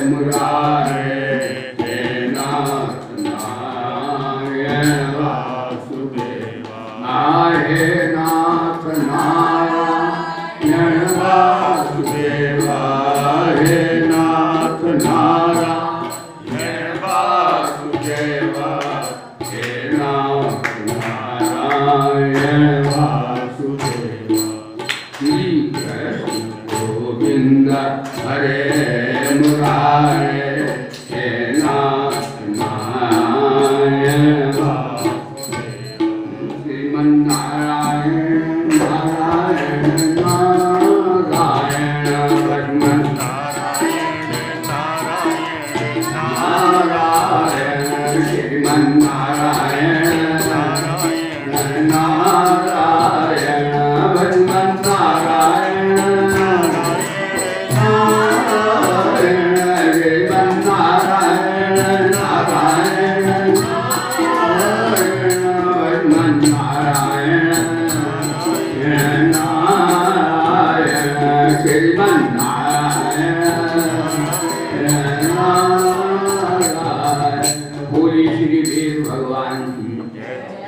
मुरारे हे नाथ नारायण वासुदेवा हे नाथ नारायण वासुदेवा हे नाथ नारायण वासुदेवा हे नाथ नारायण वासुदेवा श्री कृष्ण गोविंद हरे मुरारे हे नाथ नारायण श्रीमन्नारायण नारायण नारायण लक्ष्मण नारायण श्रीमन्नारायण नारायण लक्ष्मण नारायण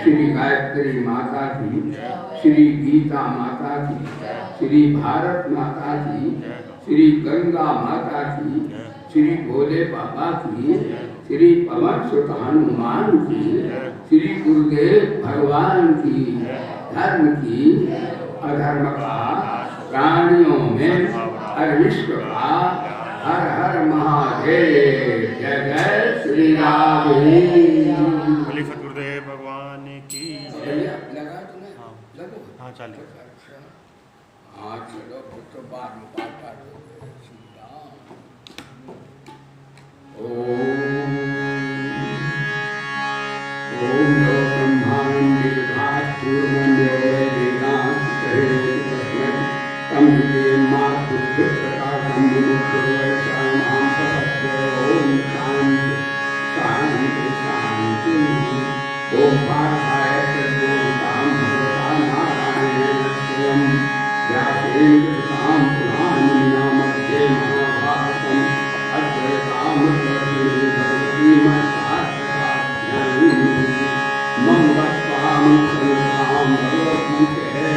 श्री गायत्री माता की, श्री गीता माता की, श्री भारत माता की, श्री गंगा माता की, श्री भोले बाबा की, श्री पवन सुत हनुमान की, श्री गुरुदेव भगवान की, धर्म की, अधर्म का, प्राणियों में, हर विश्व का, हर हर महादेव। जय जय श्री राम। गुरुदेव भगवान की लगा तुम्हें? हाँ चलो। हाँ चलो तो बाद में पाठ ओम ब्रह्मांड ओम पार्थाय प्रज्ञान भगवान नारायण स्वयं व्यासेन पुराणं नामस्ते महाभारतम् अद्वैतामृतवर्षिणी भगवती महत्त्वात्मकाभ्यां मम वत्वां संस्थां भगवद्गीते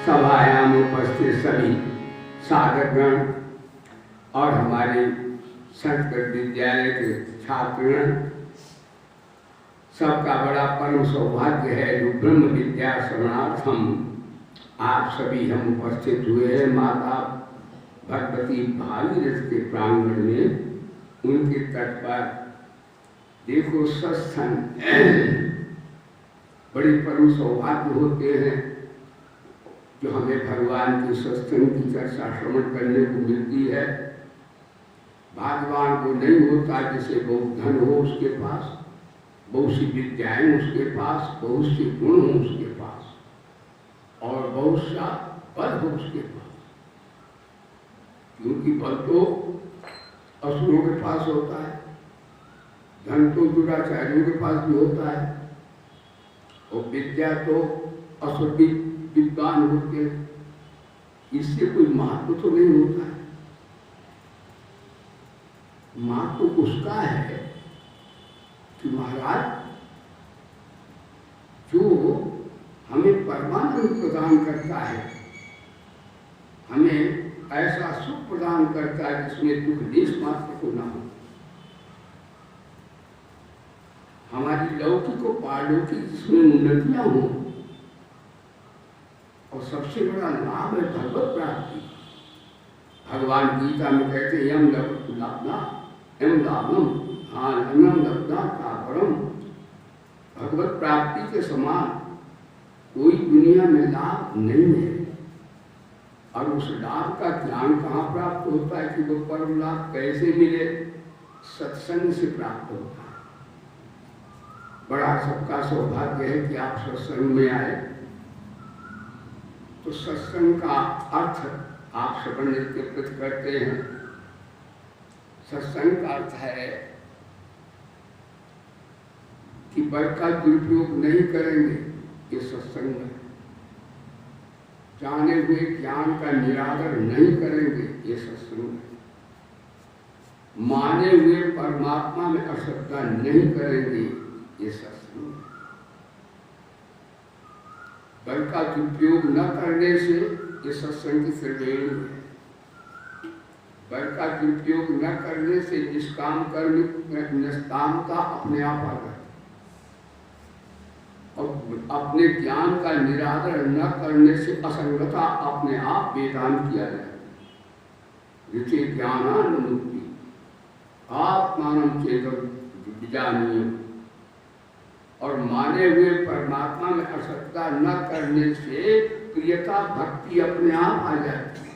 सभायाम उपस्थित सभी साधकगण और हमारे संस्कृत विद्यालय के छात्रगण, सबका बड़ा परम सौभाग्य है जो ब्रह्म विद्या श्रवणार्थम आप सभी हम उपस्थित हुए हैं माता भगवती भागीरथ के प्रांगण में, उनके तट पर। देखो सत्संग बड़े परम सौभाग्य होते हैं जो हमें भगवान के सत्संग की चर्चा श्रवण करने को मिलती है। भागवान को नहीं होता जिसे बहुत धन हो उसके पास, बहुत सी विद्याएं उसके पास, बहुत से गुण हो उसके पास, और बहुत सा बल हो उसके पास। क्योंकि बल तो असुरों के पास होता है, धन तो दुराचारियों के पास भी होता है, और विद्या तो असुर विद्वान होते हैं। इससे कोई महत्व तो नहीं होता है। महत्व उसका है कि महाराज जो हमें परमानंद प्रदान करता है, हमें ऐसा सुख प्रदान करता है जिसमें दुख लेश मात्र को ना हो। हमारी लौकिक और पारलौकिक जिसमें उन्नतियां हो, और सबसे बड़ा लाभ है भगवत प्राप्ति। भगवान गीता में कहते हैं यम लाभना एम लाभम आनंदम लब्धा कापरम। भगवत प्राप्ति के समान कोई दुनिया में लाभ नहीं है। और उस लाभ का ज्ञान कहाँ प्राप्त होता है कि वो परम लाभ कैसे मिले? सत्संग से प्राप्त होता है। बड़ा सबका सौभाग्य है कि आप सत्संग में आए। तो सत्संग का अर्थ आप श्रवण नृत्य प्रति करते हैं। सत्संग का अर्थ है कि बल का दुरुपयोग नहीं करेंगे, ये सत्संग है। जाने हुए ज्ञान का निरादर नहीं करेंगे, ये सत्संग है। माने हुए परमात्मा में अश्रद्धा नहीं करेंगे, ये सत्संग है। बल का दुरुपयोग न करने से ये सत्संग की त्रिवेणी है। बल का दुरुपयोग न करने से निष्काम कर्म निष्कामता अपने आप आ जाती, और अपने ज्ञान का निरादर न करने से असंगता अपने आप वेदांत किया जाए। ऋषि ज्ञानान मुक्ति आत्मानं चेतन विजानीय। और माने हुए परमात्मा में असक्ता न करने से प्रियता भक्ति अपने आप आ जाती है।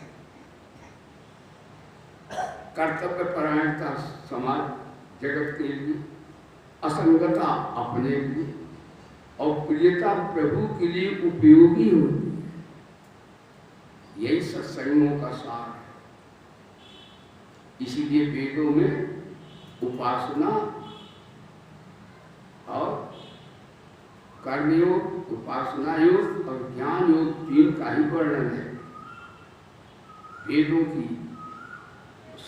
कर्तव्य परायणता समाज जगत के लिए, असंगता अपने लिए, और प्रियता प्रभु के लिए उपयोगी होती है। यही सत्संगों का सार है। इसीलिए वेदों में उपासना और कर्मयोग, उपासना योग और ज्ञान योग तीन का ही वर्णन है। वेदों की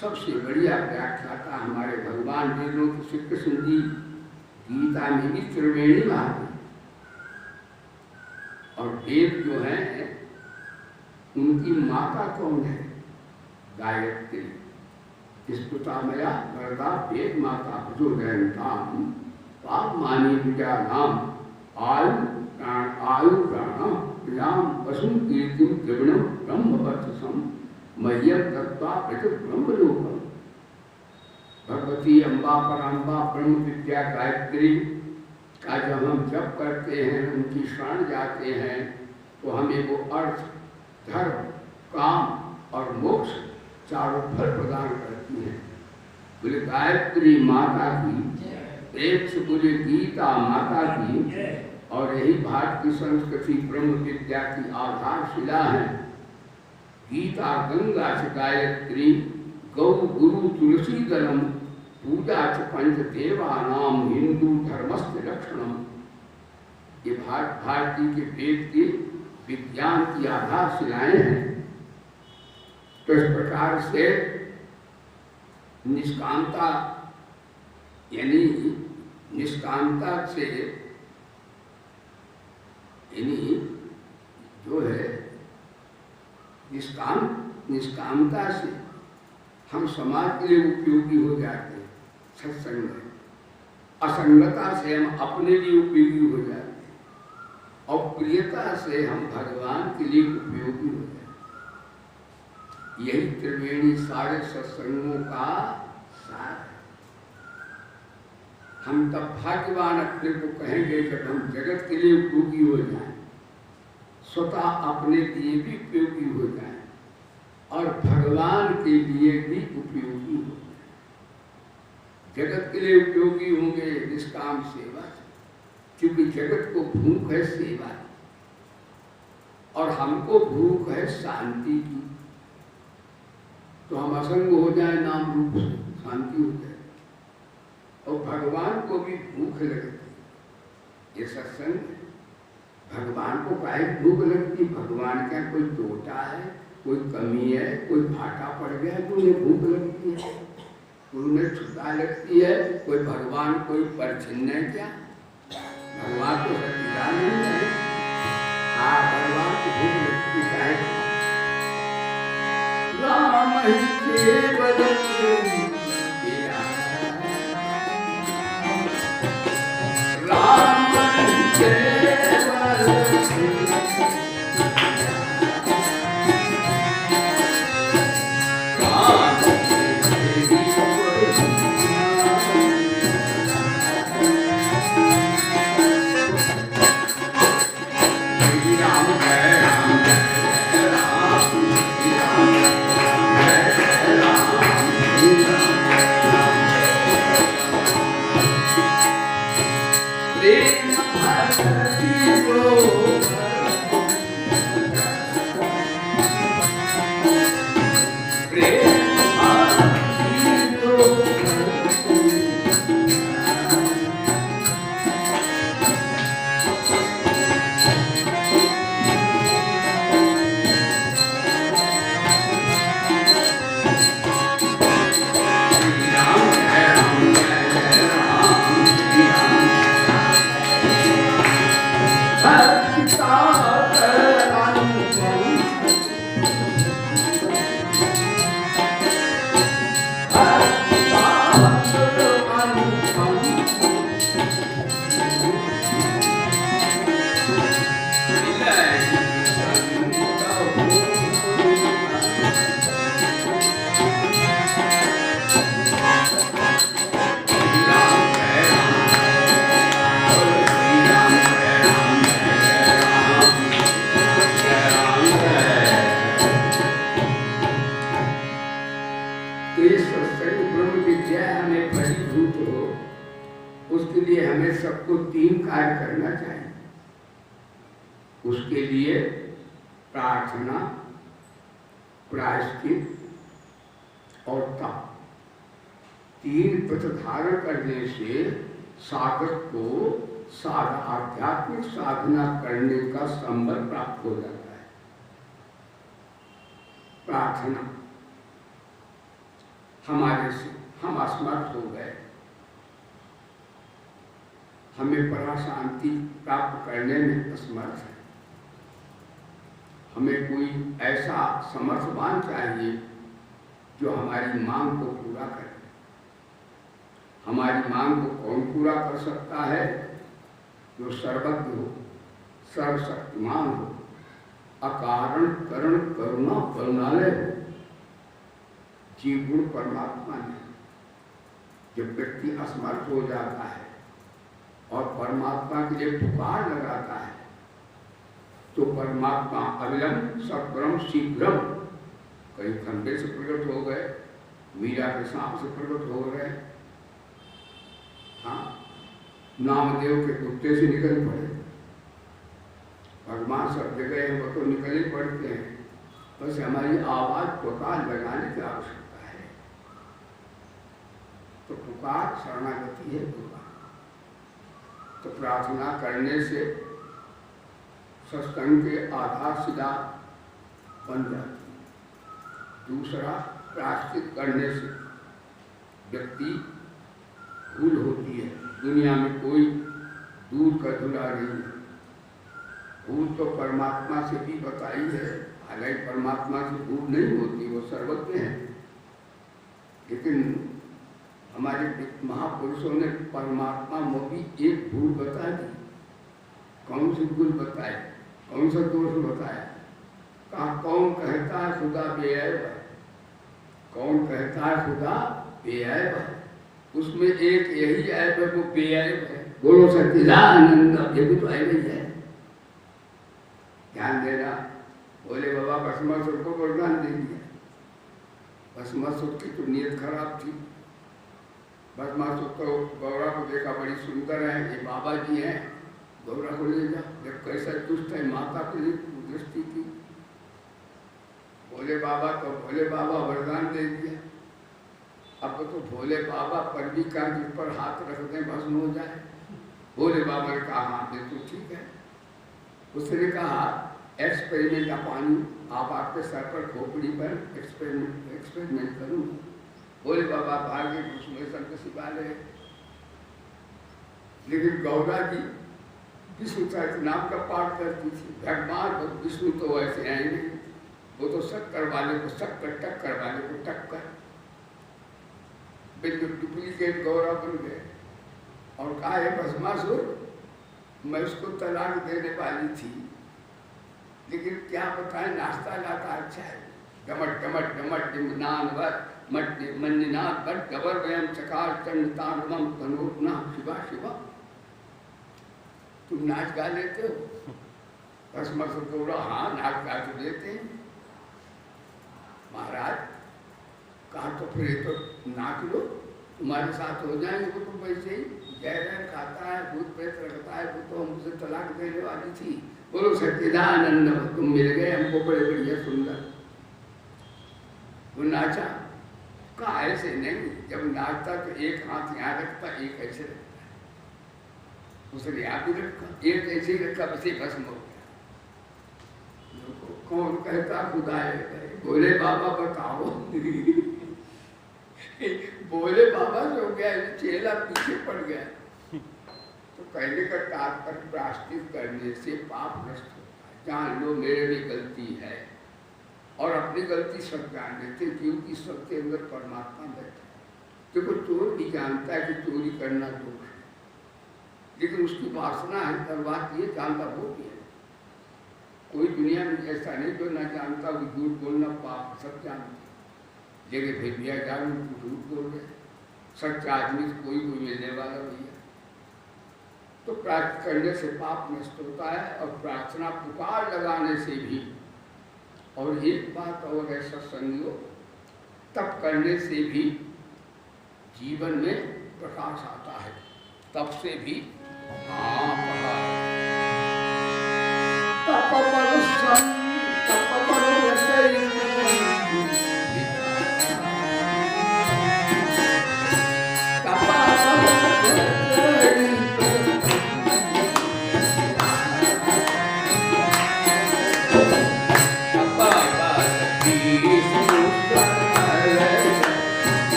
सबसे बढ़िया व्याख्याता हमारे भगवान वेदों के श्री कृष्ण जी गीता में भी त्रिवेणी बात है। और वेद जो है उनकी माता कौन है? गायत्री। स्तुतामया वरदा वेद माता प्रचोदयन्ताम पाप मानी विद्या नाम आयु प्राण प्रियाम वसुम कीर्तिम त्रिगुणम ब्रह्म वर्चसम मह्यम दत्ता प्रति ब्रह्मलोकम। भगवती अम्बा पराम्बा ब्रह्म विद्या गायत्री का जब हम जप करते हैं, उनकी शरण जाते हैं, तो हमें वो अर्थ, धर्म, काम और मोक्ष चारों फल प्रदान करती है। बोले गायत्री माता की, प्रेम से बोले गीता माता की। और यही भारत की संस्कृति ब्रह्म विद्या की आधारशिला है। गीता गंगा च गायत्री गौ गुरु तुलसी दलम पूजा च पंच देवानाम हिंदू धर्मस्थ लक्षणम। ये भारती के वेद के विज्ञान की आधारशिलाएं हैं। तो इस प्रकार से निष्कामता, यानी निष्कामता से, यानी जो है निष्कामता से हम समाज के लिए उपयोगी हो जाते हैं। सत्संग में असंगता से हम अपने लिए उपयोगी हो जाते हैं। और प्रियता से हम भगवान के लिए उपयोगी हो जाए। यही त्रिवेणी सारे सत्संगों का सार है। हम तब भाग्यवान अपने को कहेंगे जब हम जगत के लिए उपयोगी हो जाएं, स्वतः अपने लिए भी उपयोगी हो जाएं और भगवान के लिए भी उपयोगी हो जाएं। जगत के लिए उपयोगी होंगे निष्काम सेवा से, क्योंकि जगत को भूख है सेवा की और हमको भूख है शांति की। तो हम असंग हो जाए नाम रूप से, शांति हो जाए। और भगवान को भी भूख लगती। ये सत्संग है। भगवान को काहे भूख लगती? भगवान का कोई टोटा है, कोई कमी है, कोई घाटा पड़ गया तो उन्हें भूख लगती है, उन्हें छुटा लगती है। कोई भगवान कोई परिचिन्न है क्या? भगवान को सच्चिदानंद है। हाँ, भगवान को भूख लगती है। राम ही केवल राम ही केवल सबको तीन कार्य करना चाहिए। उसके लिए प्रार्थना, प्रायश्चित और तप, तीन पथ धारण करने से साधक को आध्यात्मिक साधना करने का संबल प्राप्त हो जाता है। प्रार्थना, हमारे से हम असमर्थ हो गए, हमें परा शांति प्राप्त करने में असमर्थ है। हमें कोई ऐसा समर्थवान चाहिए जो हमारी मांग को पूरा करे। हमारी मांग को कौन पूरा कर सकता है? जो सर्वज्ञ हो, सर्वशक्तिमान हो, अकारण करण करुणा करुणालय हो। जीव गुण परमात्मा ने जब व्यक्ति असमर्थ हो जाता है और परमात्मा के लिए पुकार लगाता है तो परमात्मा अविलंब सत्वरम शीघ्रम, कहीं खंडे से प्रकट हो गए, मीरा के सांप से प्रकट हो गए, हाँ, नामदेव के कुत्ते से निकल पड़े। भगवान सब जगह है, वो तो निकल ही पड़ते हैं, बस हमारी आवाज पुकार लगाने की आवश्यकता है। तो पुकार शरणागति है पुकार। तो प्रार्थना करने से सत्संग के आधारशिला बन जाती है। दूसरा, प्रायश्चित करने से व्यक्ति भूल होती है। दुनिया में कोई दूर का धुला नहीं है। भूल तो परमात्मा से भी बताई है, हालांकि परमात्मा से भूल नहीं होती, वो सर्वज्ञ है, लेकिन हमारे महापुरुषों ने परमात्मा में भी एक भूल बता दी। कौन सी भूल बताए, कौन सा दोष बताया? कहा कौन कहता है खुदा बेऐब है, कौन कहता है खुदा बेऐब है? उसमें एक यही ऐब है, वो बेऐब है। बोलो सच्चिदानंद, ये भी तो ऐब ही है। ध्यान देना, बोले बाबा भस्मासुर को वरदान दे दिया। भस्मासुर की तो नीयत खराब थी। भस्मासुर तो गौरा को देखा बड़ी सुंदर है, ये बाबा जी हैं, गौरा को ले जा। जब कैसा दुष्ट है, माता के लिए दृष्टि की। भोले बाबा तो भोले बाबा वरदान दे दिया। अब तो भोले बाबा पर भी का जिस पर हाथ रख दें भस्म हो जाए। भोले बाबा ने कहा हाँ बिल्कुल ठीक है। उसने कहा एक्सपेरिमेंट अपानी, आप आपके सर पर खोपड़ी पर एक्सपेरिमेंट करूँगा। भोले बाबा भागे, उसमें सर को सिपा ले। लेकिन गौरा जी विष्णु सहस्त्रनाम का पाठ करती थी। भगवान विष्णु तो वैसे हैं नहीं, वो तो शक्कर वाले को शक्कर, टक्कर वाले को टक्कर। बिल्कुल डुप्लीकेट गौरा बन गए। और कहा है भस्मासुर, मैं उसको तलाक देने वाली थी, लेकिन क्या बताएं नाश्ता लाता अच्छा है। डमट डमट डमट डिमनान वर मट मन्नाथ बट गबर वयम चकार चंड तांडवम तनूर्ना शिवा शिवा। तुम नाच गा लेते हो? भस्मासुर को बोला हाँ नाच गा तो लेते हैं महाराज। कहा तो फिर तो नाच लो, तुम्हारे साथ हो जाएंगे। वो तो वैसे ही जहर खाता है, भूत प्रेत रखता है, वो तो हमसे तलाक देने वाली थी। बोलो सच्चिदानंद, तुम मिल गए हमको बड़े बढ़िया सुंदर। वो नाचा। कहा ऐसे नहीं, जब नाचता तो एक हाथ यहाँ रखता, एक ऐसे रखता। उसने यहाँ भी रखा, एक ऐसे ही रखा, बस ही भस्म हो गया। कौन कहता खुदा है? बोले बाबा बताओ। बोले बाबा जो गया, चेला पीछे पड़ गया। तो कहने का तात्पर्य प्रायश्चित करने से पाप नष्ट होता है। जान लो मेरे में गलती है, और अपनी गलती सब जान लेते, क्योंकि सबके अंदर परमात्मा बैठा है। देखो चोर भी जानता है कि चोरी करना दोष है, लेकिन उसकी वासना है, पर बात ये जानता वो भी है। कोई दुनिया में ऐसा नहीं जो ना जानता कि झूठ बोलना पाप, सब जानते। लेकिन फिर भैया जान झूठ बोल रहे, सच्चा आदमी से कोई मिलने वाला भैया। तो प्रार्थना करने से पाप नष्ट होता है, और प्रार्थना पुकार लगाने से भी। और एक बात और है सत्संगियों, तप करने से भी जीवन में प्रकाश आता है। तप से भी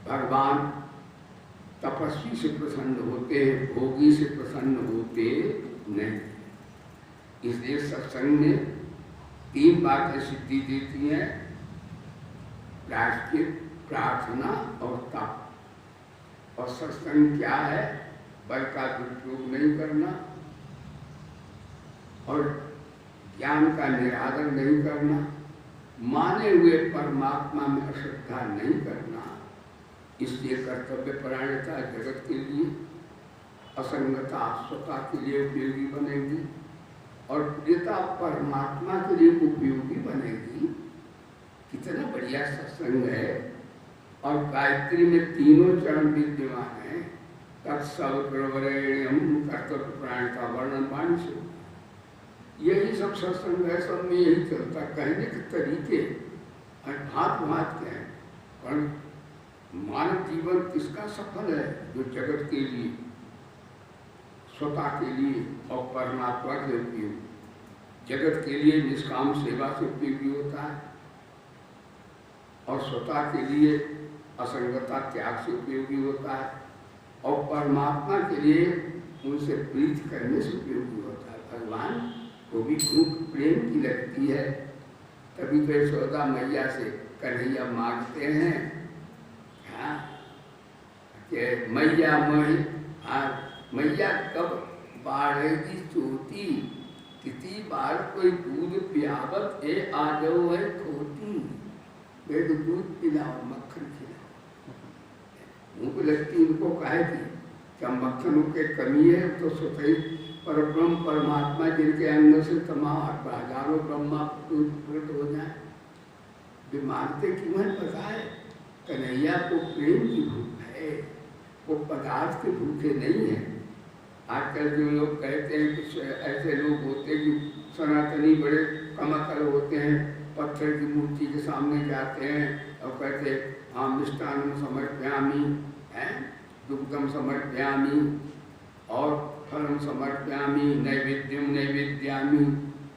भगवान तपस्वी से प्रसन्न होते हैं, भोगी से प्रसन्न होते नहीं। इसलिए सत्संग में 3 बातें सिद्धि देती हैं, प्रायश्चित, प्रार्थना और तप। और सत्संग क्या है? बल का दुरुपयोग नहीं करना, और ज्ञान का निरादर नहीं करना, माने हुए परमात्मा में अश्रद्धा नहीं करना। इसलिए कर्तव्य परायणता जगत के लिए असंगता स्वता के लिए उपयोगी बनेगी और प्रियता परमात्मा के लिए उपयोगी बनेगी। कितना बढ़िया सत्संग है। और गायत्री में तीनों चरण विद्यमान है। तत्सर्वरेण्यम कर्तव्य प्राण का वर्णन वाणी से, यही सब सत्संग है। सब में यही चलता, कहने के तरीके भात भात के हैं। पर मानव जीवन किसका सफल है? जो जगत के लिए, स्वता के लिए और परमात्मा के उपयोग। जगत के लिए निष्काम सेवा से उपयोगी होता है और स्वता के लिए असंगता त्याग से उपयोगी होता है और परमात्मा के लिए उनसे प्रीति करने से उपयोगी होता है। भगवान को भी भूख प्रेम की लगती है, तभी तो यशोदा मैया से कन्हैया मांगते हैं कि मैया मैया कब बाढ़ेगी चोटी, किसी बार कोई दूध पियावत ए आ जाओ है खोटी। वे तो दूध पिलाओ मक्खन खिलाओ। उनको लगती उनको कहे थी क्या मक्खन के कमी है तो स्वतः परब्रह्म परमात्मा जिनके अंदर से तमाम हजारों ब्रह्मा प्रकट हो जाए। वे मानते क्यों है? पता है कन्हैया को प्रेम की भूख है, वो पदार्थ के भूखे नहीं है। आजकल जो लोग कहते हैं कुछ ऐसे लोग होते हैं कि सनातनी बड़े कमाकल होते हैं, पत्थर की मूर्ति के सामने जाते हैं और कहते हैं हाँ मिष्टान्नम समर्पयामि, दुग्धम समर्पयामि और फलम समर्पयामि, नैवेद्यम नैवेद्यामि।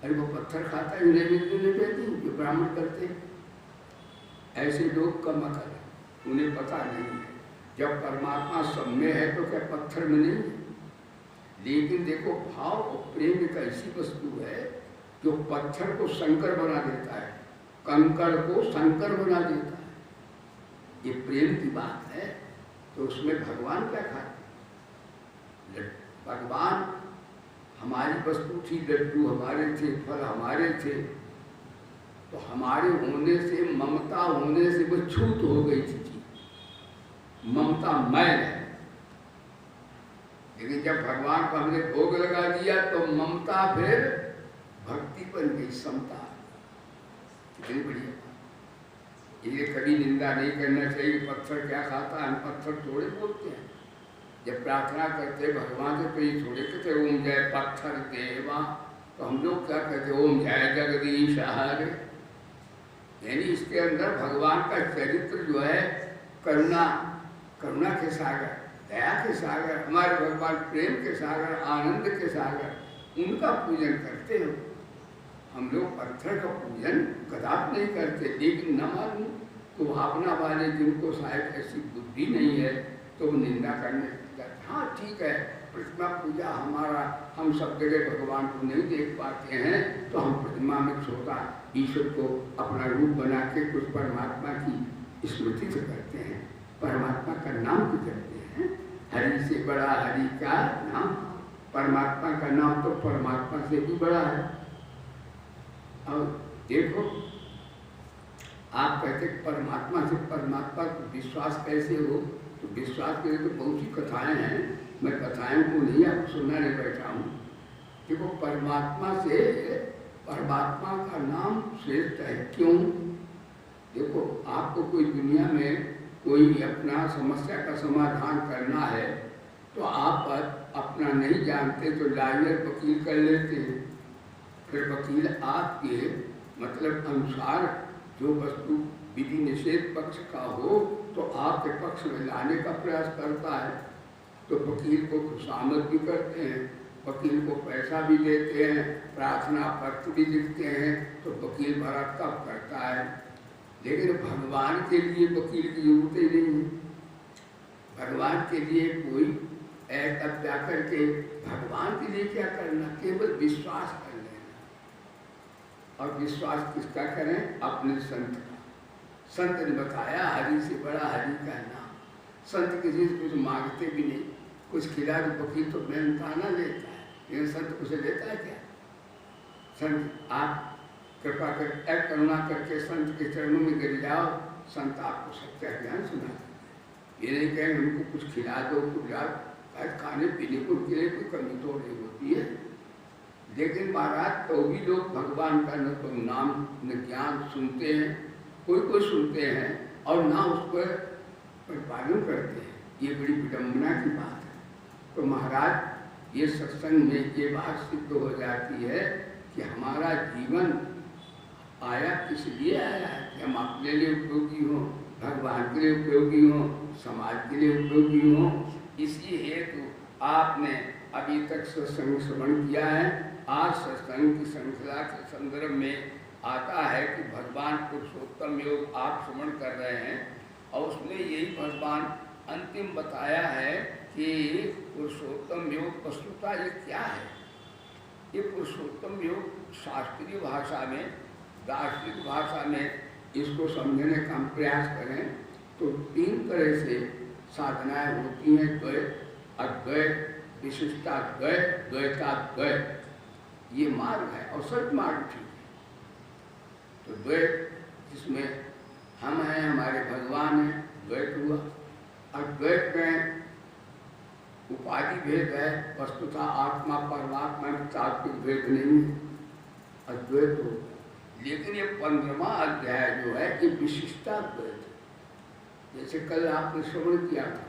अरे वो पत्थर खाता है, नैवेद्य नैवेद्य जो ब्राह्मण करते हैं। ऐसे लोग कमाकल, उन्हें पता नहीं है जब परमात्मा सब में है तो क्या पत्थर में नहीं है। लेकिन देखो भाव और प्रेम एक ऐसी वस्तु है जो पत्थर को शंकर बना देता है, कंकड़ को शंकर बना देता है। ये प्रेम की बात है। तो उसमें भगवान क्या खाते? भगवान हमारी वस्तु थी, लड्डू हमारे थे, फल हमारे थे, तो हमारे होने से, ममता होने से वो छूट हो गई थी। ममता मैल है। लेकिन जब भगवान को हमने भोग लगा दिया तो ममता फिर भक्ति बन गई, समता। कितनी बढ़िया। ये कभी निंदा नहीं करना चाहिए। पत्थर क्या खाता है? हम पत्थर थोड़े बोलते हैं। जब प्रार्थना करते भगवान से तो ये थोड़े कहते ओम जय पत्थर देवा, तो हम लोग क्या कहते ओम जय जगदीश हरे। यानी इसके अंदर भगवान का चरित्र जो है करुणा, करुणा के सागर, दया के सागर, हमारे भगवान प्रेम के सागर, आनंद के सागर, उनका पूजन करते हो। हम लोग पत्थर का पूजन कदापि नहीं करते। लेकिन न मालूम तो भावना वाले जिनको शायद ऐसी बुद्धि नहीं है तो वो निंदा करने लगते। हाँ ठीक है, प्रतिमा पूजा हमारा, हम सब जगह भगवान को नहीं देख पाते हैं तो हम प्रतिमा में छोटा ईश्वर को अपना रूप बना के कुछ परमात्मा की स्मृति से करते हैं, परमात्मा का नाम भी करते हैं। हरि से बड़ा हरि का नाम, परमात्मा का नाम तो परमात्मा से भी बड़ा है। और देखो आप कहते परमात्मा से परमात्मा को विश्वास कैसे हो, तो विश्वास के लिए तो बहुत सी कथाएं हैं। मैं कथाएं को नहीं आपको सुनाने बैठा हूँ। देखो परमात्मा से परमात्मा का नाम श्रेष्ठ है। क्यों? देखो आपको कोई दुनिया में कोई अपना समस्या का समाधान करना है तो आप अपना नहीं जानते तो लॉयर वकील कर लेते हैं। फिर वकील आपके मतलब अनुसार जो वस्तु विधि निषेध पक्ष का हो तो आपके पक्ष में लाने का प्रयास करता है। तो वकील को खुशामद भी करते हैं, वकील को पैसा भी देते हैं, प्रार्थना पत्र भी लिखते हैं, तो वकील बड़ा तब करता है। लेकिन भगवान के लिए वकील की जरूरत ही नहीं है। भगवान के लिए कोई तब जा करके भगवान के लिए क्या करना, केवल विश्वास कर लेना। और विश्वास किसका करें? अपने संत का। संत ने बताया हरि से बड़ा हरि का नाम। संत किसी से कुछ मांगते भी नहीं, कुछ खिला तो वकील तो मेहनताना लेता है, लेकिन संत कुछ लेता है क्या? संत आप कृपा कर करुणा करके संत के चरणों में गिर जाओ, संत आपको सच्चा ज्ञान सुना। ये नहीं कहें उनको कुछ खिला दो, कुछ शायद खाने पीने को के लिए कोई कमी तो नहीं होती है, लेकिन महाराज तो भी लोग भगवान का न तो नाम न ज्ञान सुनते हैं, कोई सुनते हैं और ना उस पर प्रतिपादन करते हैं। ये बड़ी विडम्बना की बात है। तो महाराज ये सत्संग में ये बात सिद्ध हो जाती है कि हमारा जीवन आया किस लिए आया है कि हम अपने लिए उपयोगी हों, भगवान के लिए उपयोगी हों, समाज के लिए उपयोगी हों। इसी हेतु आपने अभी तक सत्संग श्रवण किया है। आज सत्संग की श्रृंखला के संदर्भ में आता है कि भगवान पुरुषोत्तम योग आप श्रवण कर रहे हैं और उसमें यही भगवान अंतिम बताया है कि पुरुषोत्तम योग वस्तुतः ये क्या है। ये पुरुषोत्तम योग शास्त्रीय भाषा में, दार्शनिक भाषा में इसको समझने का हम प्रयास करें तो 3 तरह से साधनाएं होती हैं। द्वैत, अद्वैत, विशिष्टाद्वैत, द्वैताद्वैत, ये मार्ग है और सच मार्ग ठीक है। तो द्वैत जिसमें हम हैं, हमारे भगवान हैं, द्वैत हुआ। अद्वैत में उपाधि भेद है, वस्तुतः आत्मा परमात्मा में तात्विक भेद नहीं है, अद्वैत हो। लेकिन ये 15वां अध्याय जो है ये विशिष्टाद्वैत है। जैसे कल आपने श्रवण किया था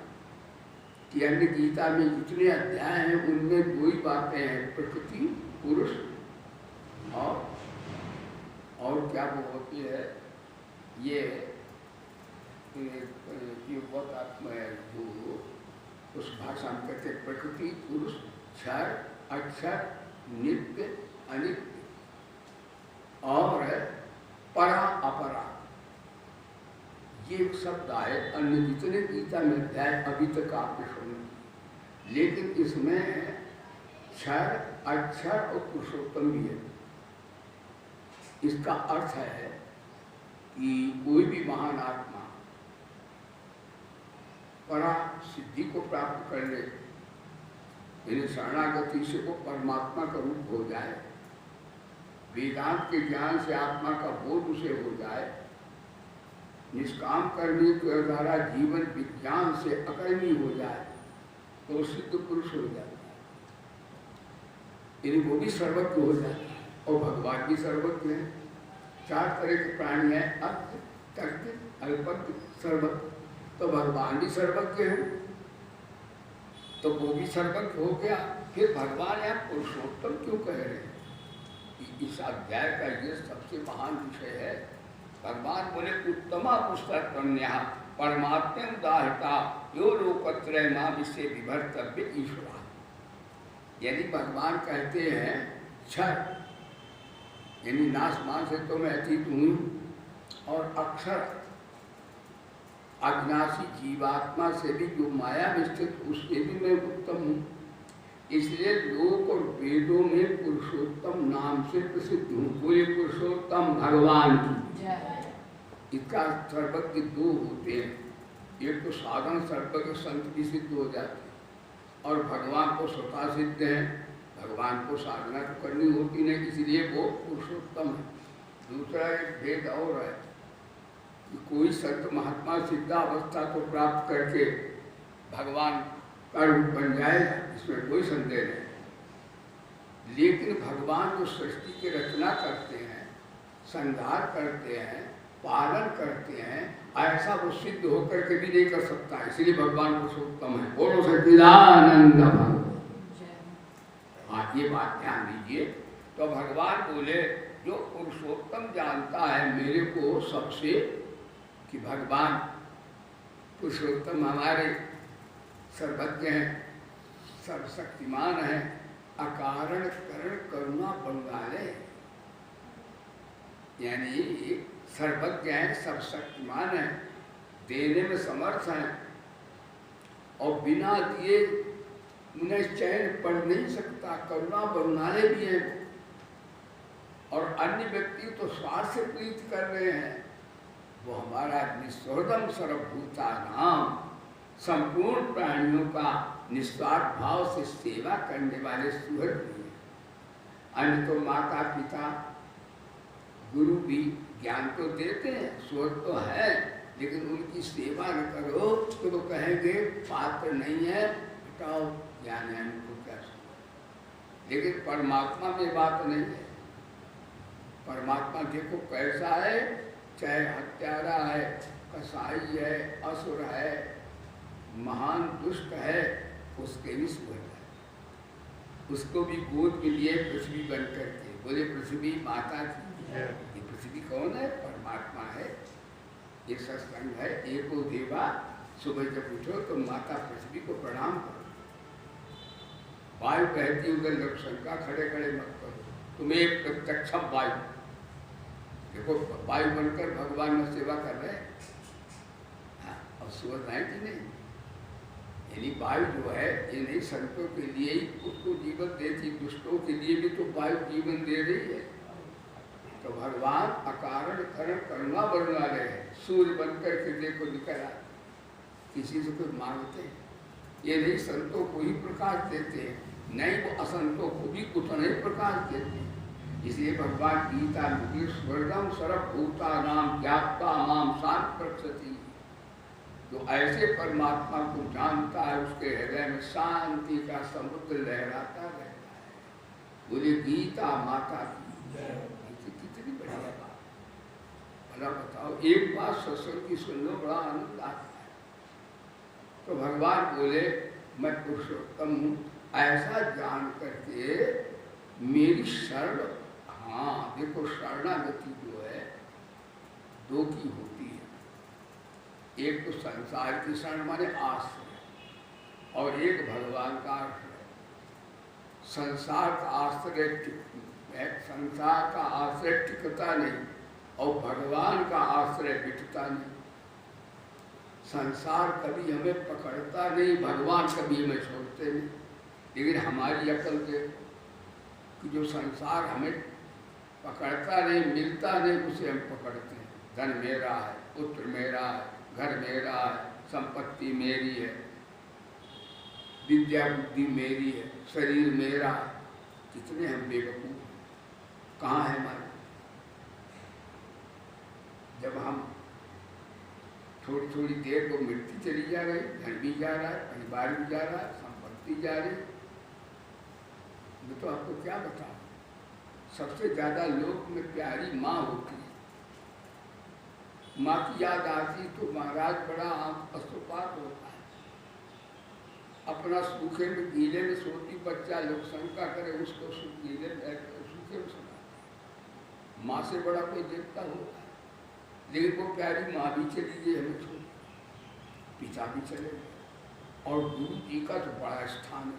कि अन्य गीता में जितने अध्याय हैं उनमें 2 ही बातें हैं, प्रकृति, पुरुष और क्या वो होती है, ये बहुत आत्मा है जो उस भाषा में कहते हैं प्रकृति, पुरुष, क्षर, अक्षर, नित्य, अनित्य और परा अपरा। ये शब्द आए अन्य जितने गीता में अध्याय अभी तक आपने सुने, लेकिन इसमें क्षर, अक्षर और पुरुषोत्तम भी है। इसका अर्थ है कि कोई भी महान आत्मा परा सिद्धि को प्राप्त कर ले, यानी शरणागति से वो परमात्मा का रूप हो जाए, वेदांत के ज्ञान से आत्मा का बोध उसे हो जाए, निष्काम करने के द्वारा जीवन विज्ञान से अकर्मी हो जाए तो सिद्ध पुरुष हो जाता है, यानी वो भी सर्वज्ञ हो जाता है और भगवान भी सर्वज्ञ है। 4 तरह के प्राणी हैं, अज्ञ, तज्ञ, अल्पज्ञ, सर्वज्ञ। तो भगवान भी सर्वज्ञ है तो वो भी सर्वज्ञ हो गया। फिर भगवान यहाँ पुरुषोत्तम क्यों कह रहे हैं? इस अध्याय का ये सबसे महान विषय है। भगवान बोले उत्तमा पुस्तक कन्या परमात्मा उदाहरता यो लोकत्रय मां विषय विभर्तव्य ईश्वरा। यदि भगवान कहते हैं क्षर यानी नाशमान से तो मैं अतीत हूँ और अक्षर अविनाशी जीवात्मा से भी जो माया में स्थित उससे भी मैं उत्तम हूँ। इसलिए लोक और वेदों में पुरुषोत्तम नाम से प्रसिद्ध हूँ। पूरे पुरुषोत्तम भगवान की। इसका सर्वज्ञ 2 होते हैं, एक तो साधन सर्वज्ञ संत भी सिद्ध हो जाते हैं और भगवान को स्वतः सिद्ध है, भगवान को साधना तो करनी होती नहीं, इसलिए वो पुरुषोत्तम है। दूसरा एक भेद और है कि कोई संत महात्मा सिद्धावस्था को प्राप्त करके भगवान का रूप बन जाएगा, इसमें कोई संदेह नहीं। लेकिन भगवान जो सृष्टि की रचना करते हैं, संहार करते हैं, पालन करते हैं, ऐसा वो सिद्ध होकर के भी नहीं कर सकता, इसलिए भगवान पुरुषोत्तम है। बोलो सच्चिदानंद भगवान। हाँ, ये बात ध्यान दीजिए। तो भगवान बोले जो पुरुषोत्तम जानता है मेरे को सबसे, कि भगवान पुरुषोत्तम हमारे सर्वज्ञ हैं, सर्वशक्तिमान हैं, अकारण करण करुणा बंगाले, यानी सर्वज्ञ हैं, सर्वशक्तिमान हैं, देने में समर्थ हैं और बिना दिए उन्हें चैन पड़ नहीं सकता, करुणा बंगाले भी हैं। और अन्य व्यक्ति तो स्वार्थ से प्रीत कर रहे हैं, वो हमारा निस्वार्थम सर्वभूता नाम संपूर्ण प्राणियों का निस्वार्थ भाव से सेवा करने वाले सुहृद भी हैं। अन्य तो माता पिता गुरु भी ज्ञान तो देते हैं, सुहृद तो है, लेकिन उनकी सेवा न करो तो वो कहेंगे पात्र नहीं है, बताओ ज्ञान है हमको क्या सुना। लेकिन परमात्मा में बात नहीं है। परमात्मा देखो कैसा है, चाहे हत्यारा है, कसाई है, असुर है, महान दुष्ट है, उसके भी स्वर है। उसको भी गोद में लिए पृथ्वी बन करके बोले पृथ्वी माता की। ये पृथ्वी कौन है? परमात्मा है। ये सत्संग है। एको देवा, सुबह जब उठो तो माता पृथ्वी को प्रणाम करो। वायु कहती उधर लोग शंका खड़े खड़े मत करो, तुम एक प्रत्यक्ष वायु। देखो वायु बनकर भगवान में सेवा कर रहे हैं। हाँ, और सुवर्ण है कि नहीं? यानी वायु जो है ये नहीं संतों के लिए ही उसको जीवन देती, दुष्टों के लिए भी तो वायु जीवन दे रही है। तो भगवान अकारण करण करुणा बढ़वा रहे हैं। सूर्य बनकर के देखो निकल आते, किसी से कुछ मांगते हैं। ये नहीं संतों को ही प्रकाश देते हैं, नहीं वो असंतों को भी उतना ही प्रकाश देते हैं। इसलिए भगवान गीता में स्वर्गम सर्वभूता नाम ज्ञात्वा माम शांत प्रक्षति। जो ऐसे परमात्मा को जानता है उसके हृदय में शांति का समुद्र लहराता रहता है। बोले गीता माता की कितनी बढ़िया बात। भला बताओ, एक बात सत्संग की सुन लो, बड़ा आनंद आता है। तो भगवान बोले मैं पुरुषोत्तम हूँ, ऐसा जान करके मेरी शरण। हाँ देखो, शरणागति जो है दो की होती है। एक तो संसार की शरण माने आश्रय, और एक भगवान का आश्रय। संसार का आश्रय संसार का आश्रय टिकता नहीं, और भगवान का आश्रय बिटता नहीं। संसार कभी हमें पकड़ता नहीं, भगवान कभी हमें छोड़ते नहीं। लेकिन हमारी अकल के कि जो संसार हमें पकड़ता नहीं, मिलता नहीं, उसे हम पकड़ते हैं। धन मेरा है, पुत्र मेरा है, घर मेरा है, संपत्ति मेरी है, विद्या बुद्धि मेरी है, शरीर मेरा है। कितने हम बेवकूफ हैं। कहाँ है हमारे? जब हम थोड़ी थोड़ी देर को मिलती चली जा रही, धन भी जा रहा है, परिवार भी जा रहा है, संपत्ति जा रही। मैं तो आपको क्या बताऊं, सबसे ज्यादा लोक में प्यारी माँ होती है। माँ की याद आती तो महाराज बड़ा अश्रुपात होता है। अपना सूखे में गीले में सोती बच्चा लोग शंका करे, उसको गीले में सूखे में सुना। माँ से बड़ा कोई देवता होता है। लेकिन वो प्यारी माँ भी चली गई हमें छोड़, पिता भी चले गए। और गुरु जी का तो बड़ा स्थान है।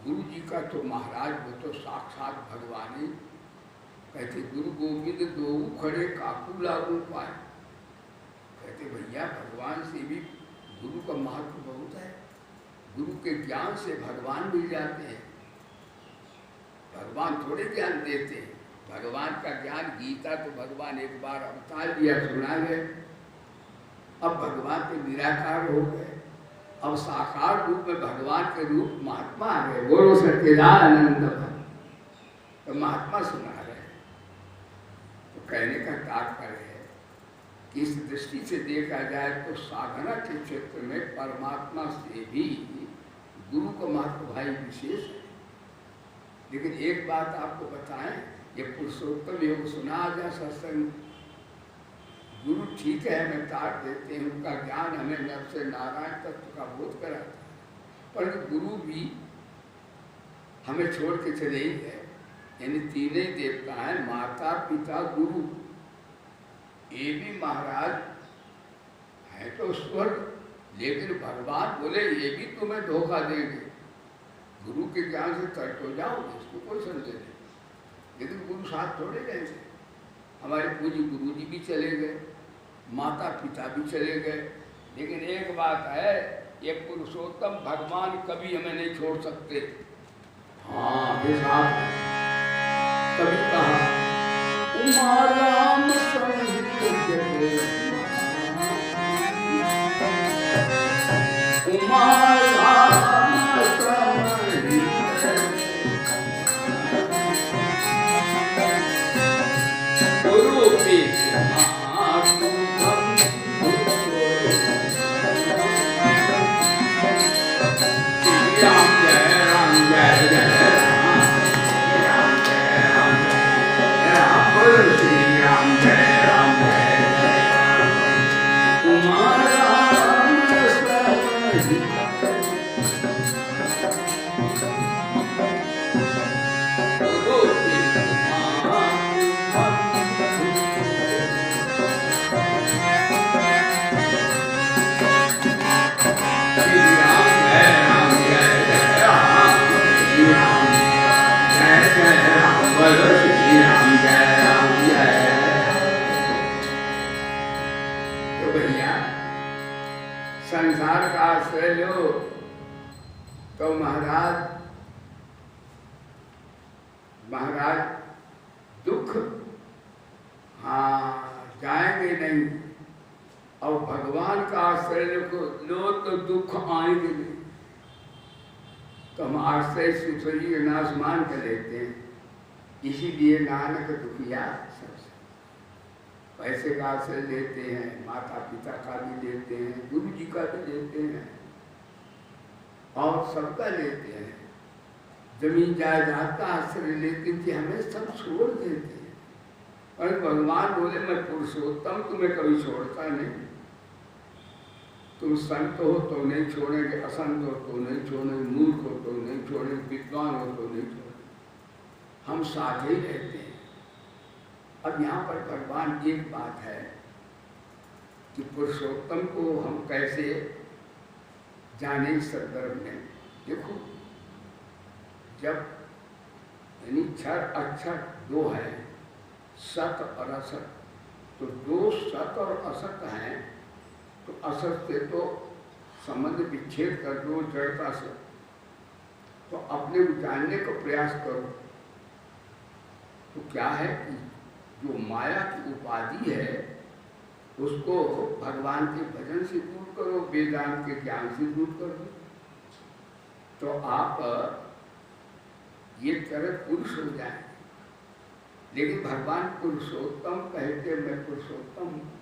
गुरु जी का तो महाराज वो तो साक्षात भगवान ही। कहते गुरु गोविंद दो खड़े काकू लागू पाए। कहते भैया भगवान से भी गुरु का महत्व बहुत है। गुरु के ज्ञान से भगवान मिल जाते हैं। भगवान थोड़े ज्ञान देते हैं। भगवान का ज्ञान, गीता तो भगवान एक बार अवतार दिया, सुना गए। अब भगवान तो निराकार हो गए, अब साकार रूप में भगवान के रूप महात्मा आ गए। बोलो सच्चिदानंद। तो महात्मा सुना रहे। तो कहने का तात्पर्य है कि इस दृष्टि से देखा जाए तो साधना के क्षेत्र में परमात्मा से भी गुरु का महत्व भाई विशेष है। लेकिन एक बात आपको बताएं, ये पुरुषोत्तम योग सुना जा सत्संग। गुरु ठीक है, हमें तार देते हैं, उनका ज्ञान हमें नर से नारायण तत्व का बोध कराता है। पर गुरु भी हमें छोड़ के चले ही गए। यानी तीन ही देवता हैं, माता पिता गुरु। ये भी महाराज है तो स्वर्ग, लेकिन भगवान बोले ये भी तुम्हें धोखा देंगे। गुरु के ज्ञान से तर्क हो जाओ, इसको कोई समझे नहीं। लेकिन गुरु साथ थोड़े गए थे। हमारे पूज्य गुरु जी भी चले गए, माता पिता भी चले गए। लेकिन एक बात है, ये पुरुषोत्तम भगवान कभी हमें नहीं छोड़ सकते। हाँ कभी कहा उमा राम सहित उमा राम सहित गुरु के भैया संसार का आश्रय लो तो महाराज दुख जाएंगे नहीं, और भगवान का आश्रय लो तो दुख आएंगे नहीं। तो हम आश्रय सुसरी नाश मान कर लेते हैं, इसीलिए नानक दुखिया सबसे। पैसे का आश्रय लेते हैं, माता पिता का भी लेते हैं, गुरु जी का भी लेते हैं, और सबका लेते हैं। जमीन जायदाद का आश्रय लेते थे, हमें सब छोड़ देते हैं। और भगवान बोले मैं पुरुषोत्तम तुम्हें कभी छोड़ता नहीं। तुम संत हो तो नहीं छोड़ेंगे, असंत हो तो नहीं छोड़ेंगे, मूर्ख हो तो नहीं छोड़ेंगे, विद्वान हो तो नहीं छोड़ेंगे, हम साथ ही रहते हैं। अब यहाँ पर भगवान एक बात है कि पुरुषोत्तम को हम कैसे जाने इस संदर्भ में। देखो, जब यानी क्षर अक्षर दो है, सत और असत, तो दो सत और असत हैं, तो असत से तो संबंध विच्छेद कर दो जड़ता से, तो अपने जानने का प्रयास करो। तो क्या है कि जो माया की उपाधि है उसको भगवान के भजन से दूर करो, वेदांत के ज्ञान से दूर करो, तो आप ये तरह पुरुष हो जाए। लेकिन भगवान पुरुषोत्तम कहते मैं पुरुषोत्तम हूँ,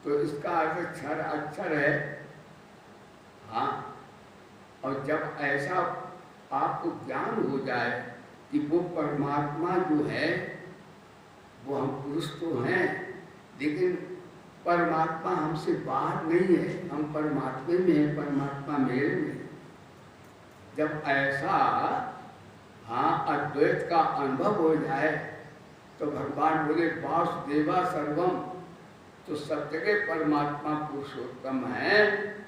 तो इसका अर्थ क्षर अक्षर है। हाँ, और जब ऐसा आपको ज्ञान हो जाए कि वो परमात्मा जो है वो हम पुरुष तो हैं, लेकिन परमात्मा हमसे बाहर नहीं है, हम परमात्मा में हैं, परमात्मा मेरे में। जब ऐसा अद्वैत का अनुभव हो जाए तो भगवान बोले वासुदेवा सर्वम, तो सब जगह परमात्मा पुरुषोत्तम है,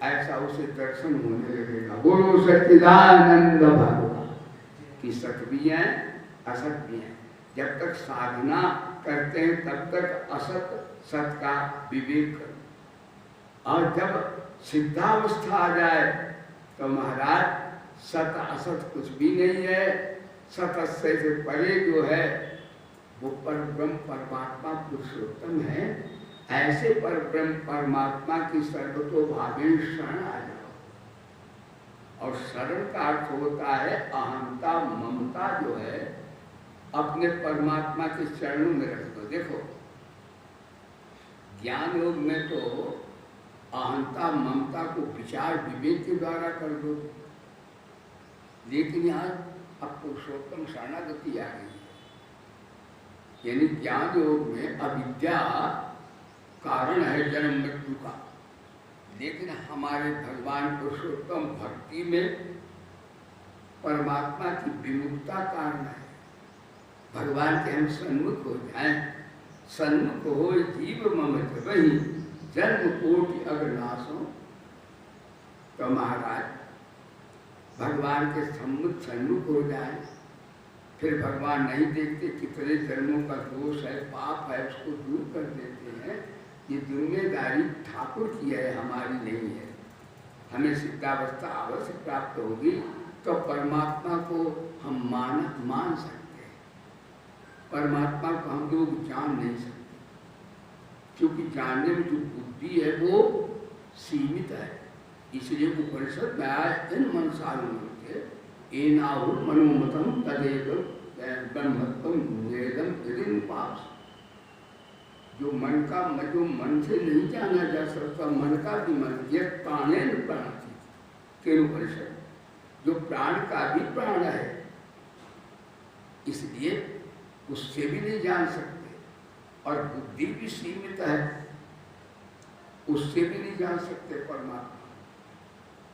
ऐसा उसे दर्शन होने लगेगा। बोलो सच्चिदानंद भगवान की सत भी है असत भी है। जब तक साधना करते हैं तब तक असत सत का विवेक करो, और जब सिद्धावस्था आ जाए तो महाराज सत असत कुछ भी नहीं है। सत असत से परे जो है वो परब्रह्म परमात्मा पुरुषोत्तम है। ऐसे परब्रह्म परमात्मा की सर्वतोभावेन शरण आ जाओ। और शरण का अर्थ होता है अहंता ममता जो है अपने परमात्मा के चरणों में रख दो। देखो, ज्ञान योग में तो अहंता ममता को विचार विवेक के द्वारा कर दो, लेकिन यहाँ अब पुरुषोत्तम शरणागति आ गई है। यानी ज्ञान योग में अविद्या कारण है जन्म मृत्यु का, लेकिन हमारे भगवान पुरुषोत्तम भक्ति में परमात्मा की विमुक्ता कारण है। भगवान के हम सन्मुख हो जाएं, सन्मुख हो जीव मम वही जन्म कोटि अगर नाशो, तो महाराज भगवान के सन्मुख हो जाए, फिर भगवान नहीं देखते कितने जन्मों का दोष है पाप है, उसको दूर कर देते हैं। ये जिम्मेदारी ठाकुर की है, हमारी नहीं है। हमें सिद्धावस्था अवश्य प्राप्त होगी तो परमात्मा को हम मान सकते हैं। परमात्मा को हम लोग जान नहीं सकते, क्योंकि जानने में जो बुद्धि है वो सीमित है। इसलिए उपनिषद में आया इन मनसानुमते एनाहुर मनोमतम तदेव ब्रह्मत्वम वेदम यदिन पास। जो मन से नहीं जाना जा सकता, मन का भी मन, यह प्राणेन प्राण के उपनिषद, जो प्राण का भी प्राण है, इसलिए उससे भी नहीं जान सकते। और बुद्धि भी सीमित है, उससे भी नहीं जान सकते परमात्मा।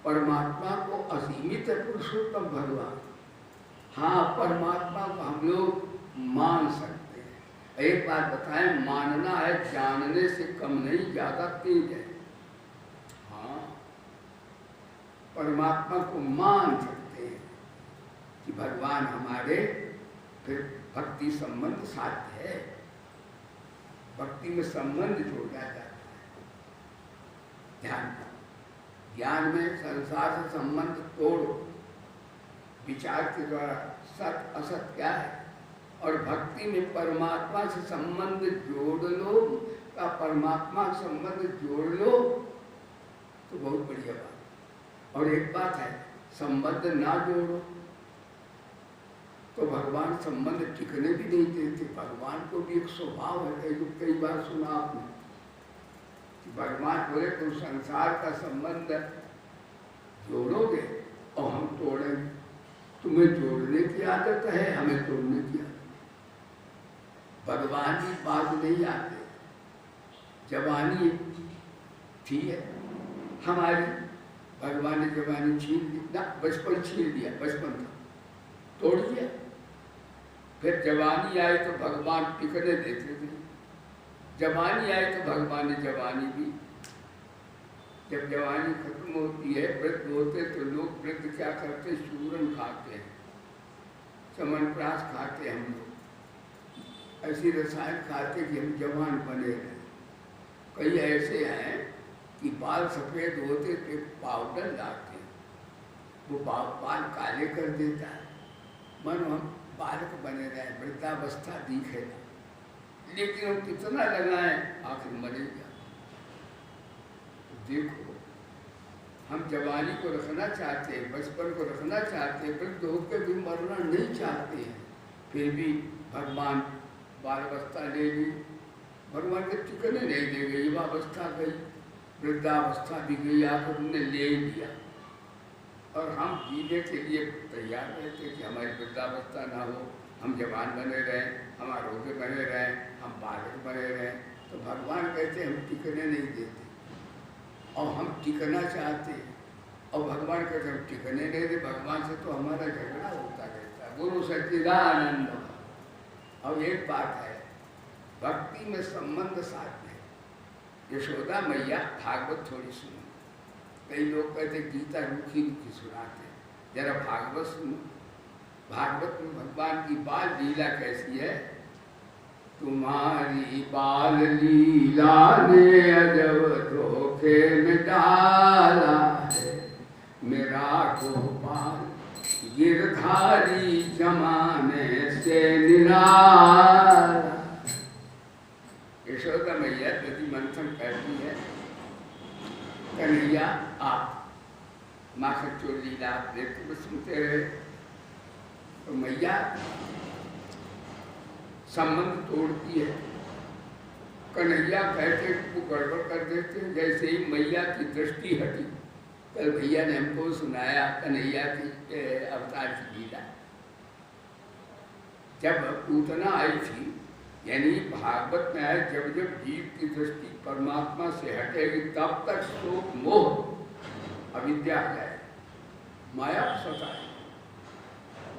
परमात्मा को असीमित है पुरुषोत्तम भगवान। हाँ, परमात्मा को हम लोग मान सकते हैं। एक बात बताएं, मानना है जानने से कम नहीं, ज्यादा तेज है। हाँ, परमात्मा को मान सकते हैं कि भगवान हमारे, फिर भक्ति संबंध साध्य है। भक्ति में संबंध जोड़ा जाता है। ध्यान। ज्ञान में संसार से संबंध तोड़ो, विचार के द्वारा सत असत क्या है, और भक्ति में परमात्मा से संबंध जोड़ लो, का परमात्मा से संबंध जोड़ लो तो बहुत बढ़िया बात। और एक बात है, संबंध ना जोड़ो तो भगवान संबंध टिकने भी नहीं देते। भगवान को भी एक स्वभाव है, कई बार सुना आपने कि भगवान बोले तुम संसार का संबंध जोड़ोगे और हम तोड़ेंगे। तुम्हें जोड़ने की आदत है, हमें तोड़ने की आदत। भगवान की बात नहीं आते। जवानी थी है हमारी, भगवान ने जवानी छीन ली ना, बचपन छीन लिया, बचपन था तोड़ दिया। फिर जवानी आई तो भगवान टिकने देते थे, जवानी आई तो भगवान ने जवानी दी। जब जवानी खत्म होती है, वृद्ध होते तो लोग वृद्ध क्या करते, चूरन खाते हैं, चमनप्राश खाते हैं, हम लोग ऐसी रसायन खाते कि हम जवान बने रहे। कई ऐसे हैं कि बाल सफेद होते तो पाउडर डालते हैं, वो बाल काले कर देता है, मन हम बालक बने रहे, वृद्धावस्था दिखे ना, लेकिन हम कितना लगाएं आखिर मरेगा। देखो, हम जवानी को रखना चाहते हैं, बचपन को रखना चाहते हैं, वृद्ध होकर भी मरना नहीं चाहते हैं, फिर भी भगवान बालावस्था ले ली, भगवान के टिकने नहीं देंगे। युवावस्था गई, वृद्धावस्था भी गई, आकर उन्होंने ले लिया। और हम जीने के लिए तैयार रहते कि हमारी वृद्धावस्था ना हो, हम जवान बने रहें, हम आरोग्य बने रहें, हम बालक बने रहें। तो भगवान कहते हम टिकने नहीं देते और हम टिकना चाहते हैं, और भगवान कहते हम टिकने नहीं देते। भगवान से तो हमारा झगड़ा होता रहता है। गुरु सच्चिदानंद। अब एक बात है, भक्ति में संबंध साधने। यशोदा मैया भागवत थोड़ी सुनो, कई लोग कहते गीता रूखी रूखी सुनाते, जरा भागवत सुनो। भागवत में भगवान की बाल लीला कैसी है। तुम्हारी बाल लीला ने अजब धोखे में डाला है, मेरा गोपाल गिरधारी जमाने से निराला। यशोदा मैया यदि मंथन करती है, कन्हैया आप माखन चोर लीला आप देखते हुए सुनते रहे, तो मैया संबंध तोड़ती है। कन्हैया कहते को गड़बड़ कर देते हैं। जैसे ही मैया की दृष्टि हटी, कल भैया ने हमको सुनाया कन्हैया की अवतार की लीला। जब पूतना आई थी, यानी भागवत में आए, जब जब जीव की दृष्टि परमात्मा से हटेगी तब तक शोक मोह अविद्या आ जाए, माया सताए।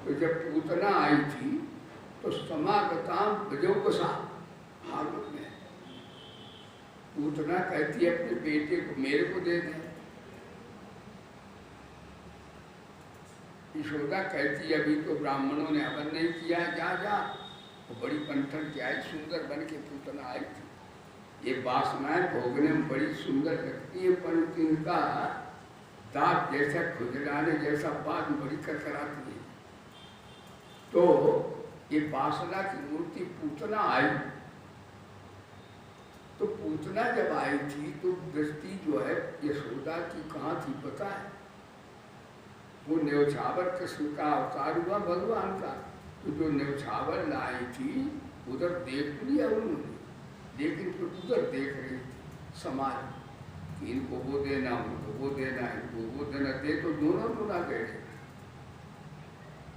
तो जब पूतना आई थी तो समागताम भजोपसा, भागवत में पूतना कहती है अपने बेटे को मेरे को दे दे। यशोदा कहती अभी तो ब्राह्मणों ने हवन नहीं किया, जा जा। वो बड़ी पंठन की आई, सुंदर बन के पूतना आई थी। ये वासनाएं भोगने में बड़ी सुंदर लगती है, परंतु इनका दांत जैसा खुजलाने जैसा बात बड़ी करकराती है। तो ये वासना की मूर्ति पूतना आई। तो पूतना जब आई थी तो दृष्टि जो है यशोदा की कहाँ थी पता है? वो न्यौछावर कृष्ण का अवतार हुआ भगवान का। तो जो न्यौछावर लाई थी उधर देख लिया उन्होंने, लेकिन फिर उधर देख रही थी समाज कि इनको वो देना, उनको वो देना, इनको वो देना, दे तो दोनों गुना गए।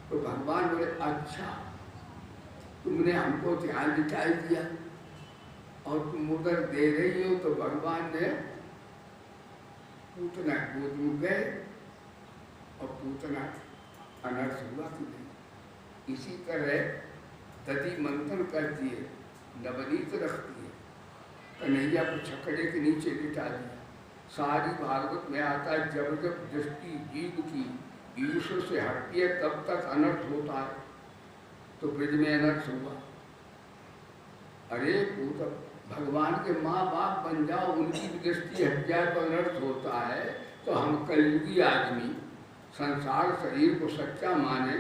तो भगवान बोले अच्छा तुमने हमको ध्यान दिखाई दिया और तुम उधर दे रही हो। तो भगवान ने पूतना गोद में गए और पूतना अनर्थ हुआ कि नहीं। इसी तरह दधि मंथन करती है, नवनीत रखती है, कन्हैया को छकड़े के नीचे लिटा दिया। सारी भागवत में आता है जब जब दृष्टि जीव की ईश्वर से हटती है तब तक अनर्थ होता है। तो ब्रज में अनर्थ हुआ। अरे भगवान के माँ बाप बन जाओ, उनकी दृष्टि हट जाए तो अनर्थ होता है। तो हम कलयुगी आदमी संसार शरीर को सच्चा माने,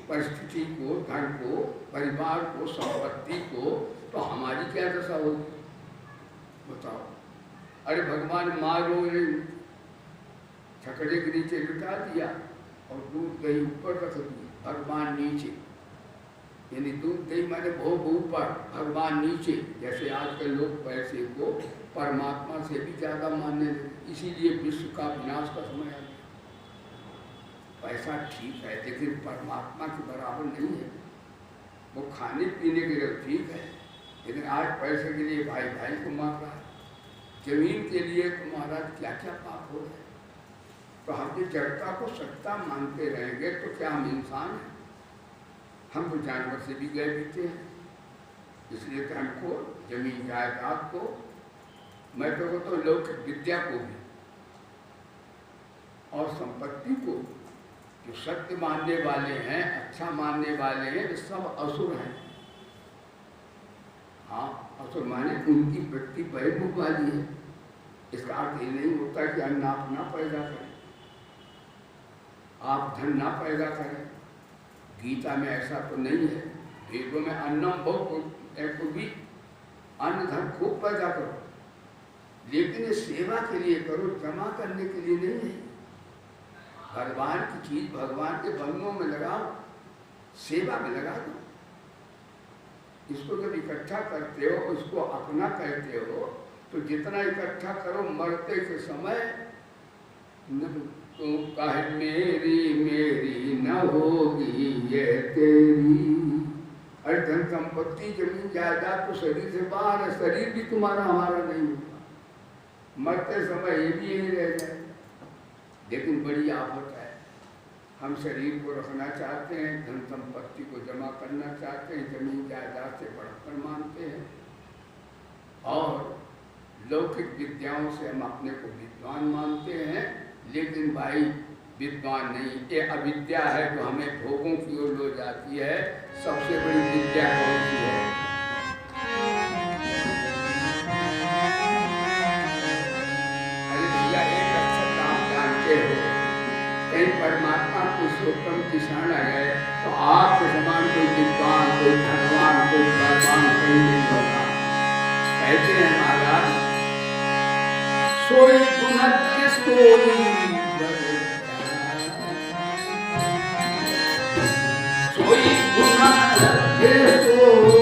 परिस्थिति को, धन को, परिवार को, संपत्ति को, तो हमारी क्या दशा होगी बताओ। अरे भगवान मारो छकड़े के नीचे लुटा दिया और दूध दही ऊपर रख दिया, भगवान नीचे। यानी दूध दही माने भोग ऊपर, भगवान नीचे। जैसे आजकल लोग पैसे को परमात्मा से भी ज्यादा मानने लगे, इसीलिए विश्व का विनाश का समय आ गया। पैसा ठीक है लेकिन परमात्मा के बराबर नहीं है। वो खाने पीने के लिए ठीक है, लेकिन आज पैसे के लिए भाई भाई को मार रहा है, जमीन के लिए तो महाराज क्या क्या पाप हो रहे। तो हम जो जड़ता को सत्ता मानते रहेंगे तो क्या हम इंसान हैं? हम तो जानवर से भी गए बीते हैं। इसलिए तो हमको जमीन जायदाद को, मैं तो लौकिक विद्या को भी और संपत्ति को, जो सत्य मानने वाले हैं, अच्छा मानने वाले हैं, वे सब असुर हैं। हाँ, असुर माने उनकी वृत्ति बहिर्मुख वाली है। इसका अर्थ ये नहीं होता कि अन्न आप ना पैदा करें, आप धन ना पैदा करें। गीता में ऐसा तो नहीं है। वेदों में अन्नम बहु भी अन्न धन खूब पैदा करो, लेकिन ये सेवा के लिए करो, जमा करने के लिए नहीं है। भगवान की चीज भगवान के बंधनों में लगाओ, सेवा में लगा दो। इसको जब इकट्ठा करते हो, उसको अपना कहते हो, तो जितना इकट्ठा करो मरते के समय तो कहे मेरी मेरी न होगी ये तेरी। अरे धन संपत्ति जमीन जायदाद तो शरीर से बाहर है, शरीर भी तुम्हारा हमारा नहीं होगा। मरते समय ये भी यही रह जाए। लेकिन बड़ी आफत है, हम शरीर को रखना चाहते हैं, धन संपत्ति को जमा करना चाहते हैं, जमीन जायदाद से बढ़कर मानते हैं, और लौकिक विद्याओं से हम अपने को विद्वान मानते हैं। लेकिन भाई विद्वान नहीं, ये अविद्या है जो हमें भोगों की ओर ले जाती है। सबसे बड़ी विद्या कौन सी है? अरे भैया, एक अक्षर आप जानते हो, कहीं परमात्मा पुरुषोत्तम की शरण आ गए तो आपके समान कोई विद्वान, कोई धनवान, कोई बलवान कहीं नहीं होगा। कहते हैं महाराज, सोई गुणज्ञ सोई सोई गुणज्ञ सोई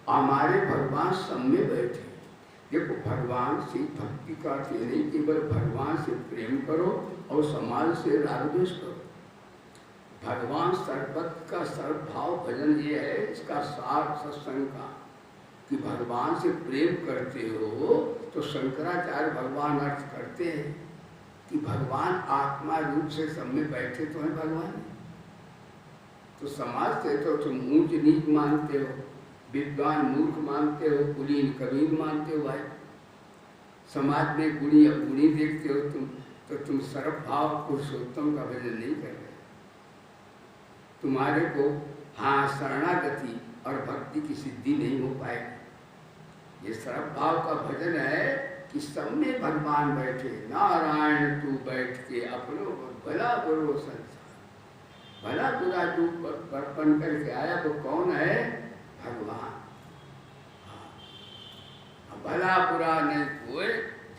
हमारे भगवान सब में बैठे। देखो, भगवान से भक्ति का अर्थ नहीं केवल भगवान से प्रेम करो और समाज से रागद्वेष करो। भगवान सर्वत्र का सर्वभाव भजन ये है, इसका सार सत्संग का, कि भगवान से प्रेम करते हो तो शंकराचार्य भगवान अर्थ करते हैं कि भगवान आत्मा रूप से सब में बैठे तो हैं भगवान। तो समाज से तो तुम ऊंच नीच मानते हो, विद्वान मूर्ख मानते हो, कुलीन कबीर मानते हो भाई। समाज में गुणी अवगुणी देखते हो तुम, तो तुम सर्वभाव पुरुषोत्तम का भजन नहीं कर रहे। तुम्हारे को हाँ शरणागति और भक्ति की सिद्धि नहीं हो पाएगी। ये सर्वभाव का भजन है कि सब में भगवान बैठे, नारायण तू बैठ के अपनो भला बुरो संसार। भला बुरा जो बन करके आया वो कौन है? भगवान। भला बुरा नहीं कोई,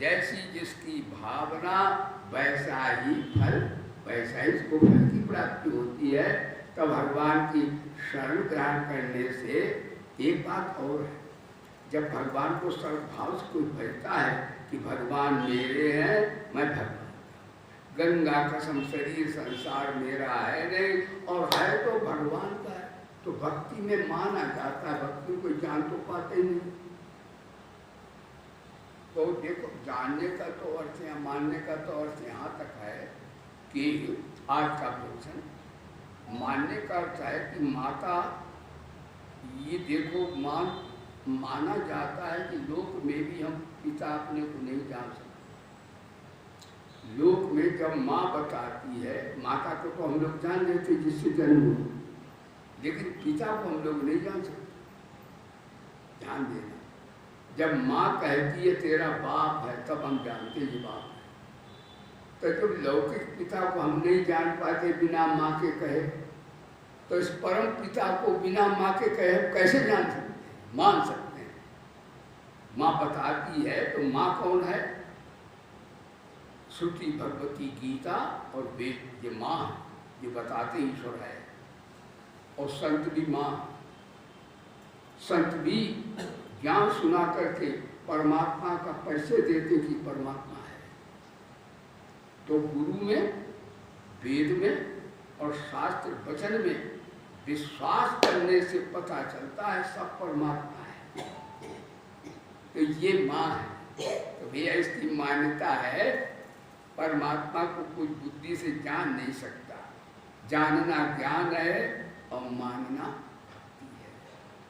जैसी जिसकी भावना वैसा ही फल, वैसा ही इसको फल की प्राप्ति होती है। तो भगवान की शरण ग्रहण करने से एक बात और है, जब भगवान को सर्वभाव से कोई भजता है कि भगवान मेरे हैं, मैं भगवान, गंगा कसम शरीर संसार मेरा है नहीं और है तो भगवान का है, तो भक्ति में माना जाता है। भक्ति कोई जान तो पाते ही नहीं। तो देखो, जानने का तो अर्थ या मानने का तो अर्थ यहाँ तक है कि आज का प्रवचन मानने का अर्थ है कि माता, ये देखो माना जाता है कि लोक में भी हम पिता अपने को नहीं जान सकते। लोक में जब माँ बताती है, माता को तो हम लोग जान लेते जिससे जन्म हो, लेकिन पिता को हम लोग नहीं जान सकते। ध्यान देना, जब माँ कहती है तेरा बाप है, तब हम जानते ये बाप है। तो जब लौकिक पिता को हम नहीं जान पाते बिना माँ के कहे, तो इस परम पिता को बिना माँ के कहे कैसे जान सकते हैं, मान सकते हैं? माँ बताती है तो माँ कौन है? श्रुति भगवती गीता और वेद, ये माँ है, ये बताते ईश्वर है। और संत भी माँ, संत भी ज्ञान सुना करके परमात्मा का परिचय देते कि परमात्मा है। तो गुरु में, वेद में और शास्त्र वचन में विश्वास करने से पता चलता है सब परमात्मा है। तो ये माँ है, तो भैया इसकी मान्यता है। परमात्मा को कोई बुद्धि से जान नहीं सकता। जानना ज्ञान है और मानना भक्ति है।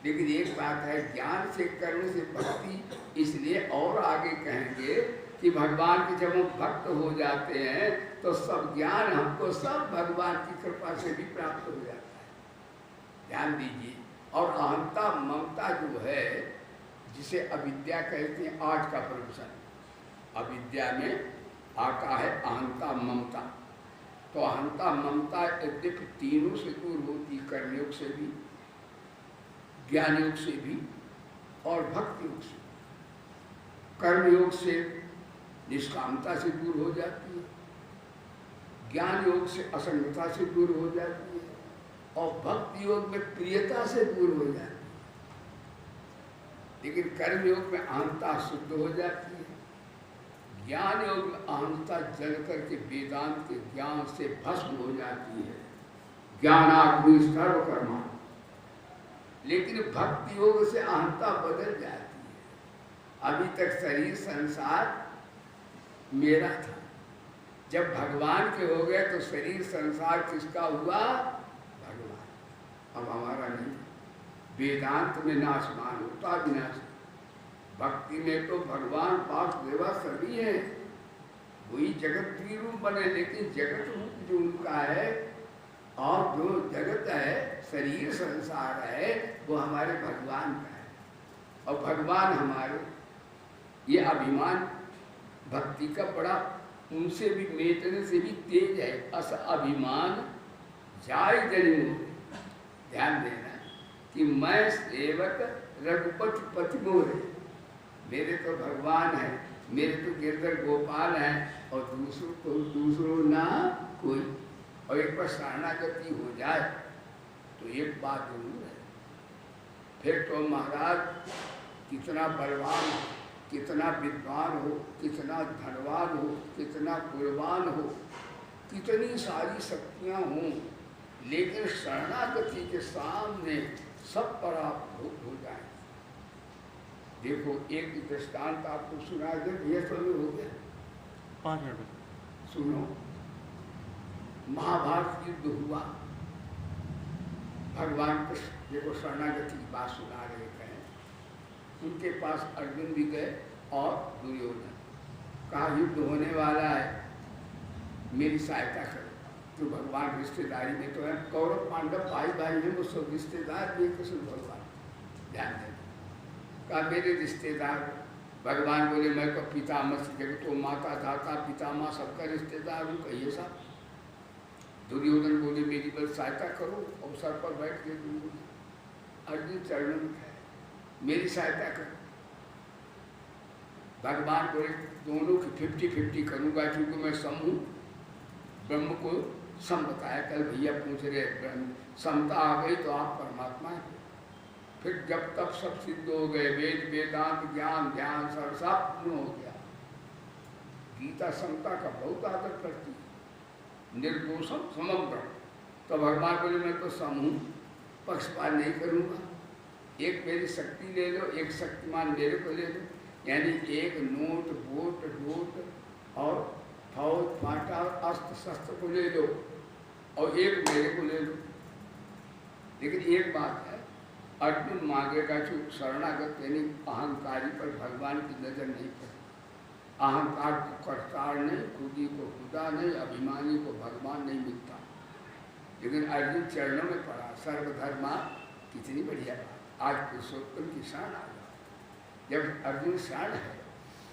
लेकिन एक बात है, ज्ञान से करने से भक्ति इसलिए और आगे कहेंगे कि भगवान के जब हम भक्त हो जाते हैं तो सब ज्ञान हमको सब भगवान की कृपा से भी प्राप्त हो जाता है। ध्यान दीजिए। और अहंता ममता जो है, जिसे अविद्या कहते हैं, आज का प्रवचन अविद्या में आता है अहंता ममता। तो अहंता ममता यद्यपि तीनों से दूर होती, कर्मयोग से भी, ज्ञान योग से भी और भक्ति योग से। कर्मयोग से निष्कामता से दूर हो जाती है, ज्ञान योग से असंगता से दूर हो जाती है और भक्ति योग में प्रियता से दूर हो जाती है। लेकिन कर्म योग में अहंता शुद्ध हो जाती है, ज्ञान योग में अहंता जल करके वेदांत के ज्ञान से भस्म हो जाती है। ज्ञानाग्नि सर्वकर्मा। लेकिन भक्ति योग से अहंता बदल जाती है। अभी तक शरीर संसार मेरा था, जब भगवान के हो गए तो शरीर संसार किसका हुआ? भगवान। अब हमारा नहीं। वेदांत में नाशमान होता विनाश, भक्ति में तो भगवान वासुदेवा सभी है, वही जगत रूप बने। लेकिन जगत रूप जो उनका है और जो जगत है, शरीर संसार है, वो हमारे भगवान का है और भगवान हमारे। ये अभिमान भक्ति का बड़ा, उनसे भी मेटने से भी तेज है। अस अभिमान जाय जन्म। ध्यान देना कि मैं सेवक रघुपति पति मोरे, मेरे तो भगवान है, मेरे तो गिरधर गोपाल हैं और दूसरों ना कोई। और एक बार शरणागति हो जाए तो एक बात जरूर है, फिर तो महाराज कितना बलवान हो, कितना विद्वान हो, कितना धनवान हो, कितना कुर्बान हो, कितनी सारी शक्तियाँ हों, लेकिन शरणागति के सामने सब पराभूत हो जाए। देखो एक दृष्टांत आपको सुना दे, ये समय हो गया 5 मिनट। सुनो, महाभारत युद्ध हुआ, भगवान कृष्ण देखो शरणागति की बात सुना रहे हैं, उनके पास अर्जुन भी गए और दुर्योधन, कहा युद्ध होने वाला है, मेरी सहायता करो। तो भगवान रिश्तेदारी में तो है, कौरव पांडव भाई भाई हैं, वो सब रिश्तेदार भी कृष्ण भगवान, ध्यान देना। कहा मेरे रिश्तेदार, भगवान बोले मैं तो पितामह से देखो तो माता दाता पितामह सबका रिश्तेदार हूँ, कहिए साहब। दुर्योधन बोले मेरी बस सहायता करो, अवसर पर बैठ के दूंगी। अर्जुन चरणों में है, मेरी सहायता करो। भगवान बोले दोनों की 50-50 करूँगा, क्योंकि मैं सम हूँ, ब्रह्म को सम बताया। कल भैया पूछ रहे ब्रह्म समता आ गई तो आप परमात्मा है। फिर जब तब सब सिद्ध हो गए, वेद वेदांत ज्ञान ज्ञान सब पूर्ण हो गया। गीता समता का बहुत आदर करती है, निर्दोषम समग्र। तो भगवान बोले मैं तो सम हूँ, पक्षपात नहीं करूँगा, एक मेरी शक्ति ले लो, एक शक्तिमान मेरे को ले लो, यानी एक नोट वोट डोट और फौज फाटा और अस्त्र शस्त्र को ले लो और एक मेरे को ले लो। लेकिन एक बात है, अर्जुन मांगेगा जो शरणागत यानी अहंकारी पर भगवान की नजर नहीं पड़ती। अहंकार को करतार नहीं, खुदी को खुदा नहीं, अभिमानी को भगवान नहीं मिलता। लेकिन अर्जुन चरणों में पड़ा, सर्वधर्मा, कितनी बढ़िया बात। आज पुरुषोत्तम की शान आ गई। जब अर्जुन शान है,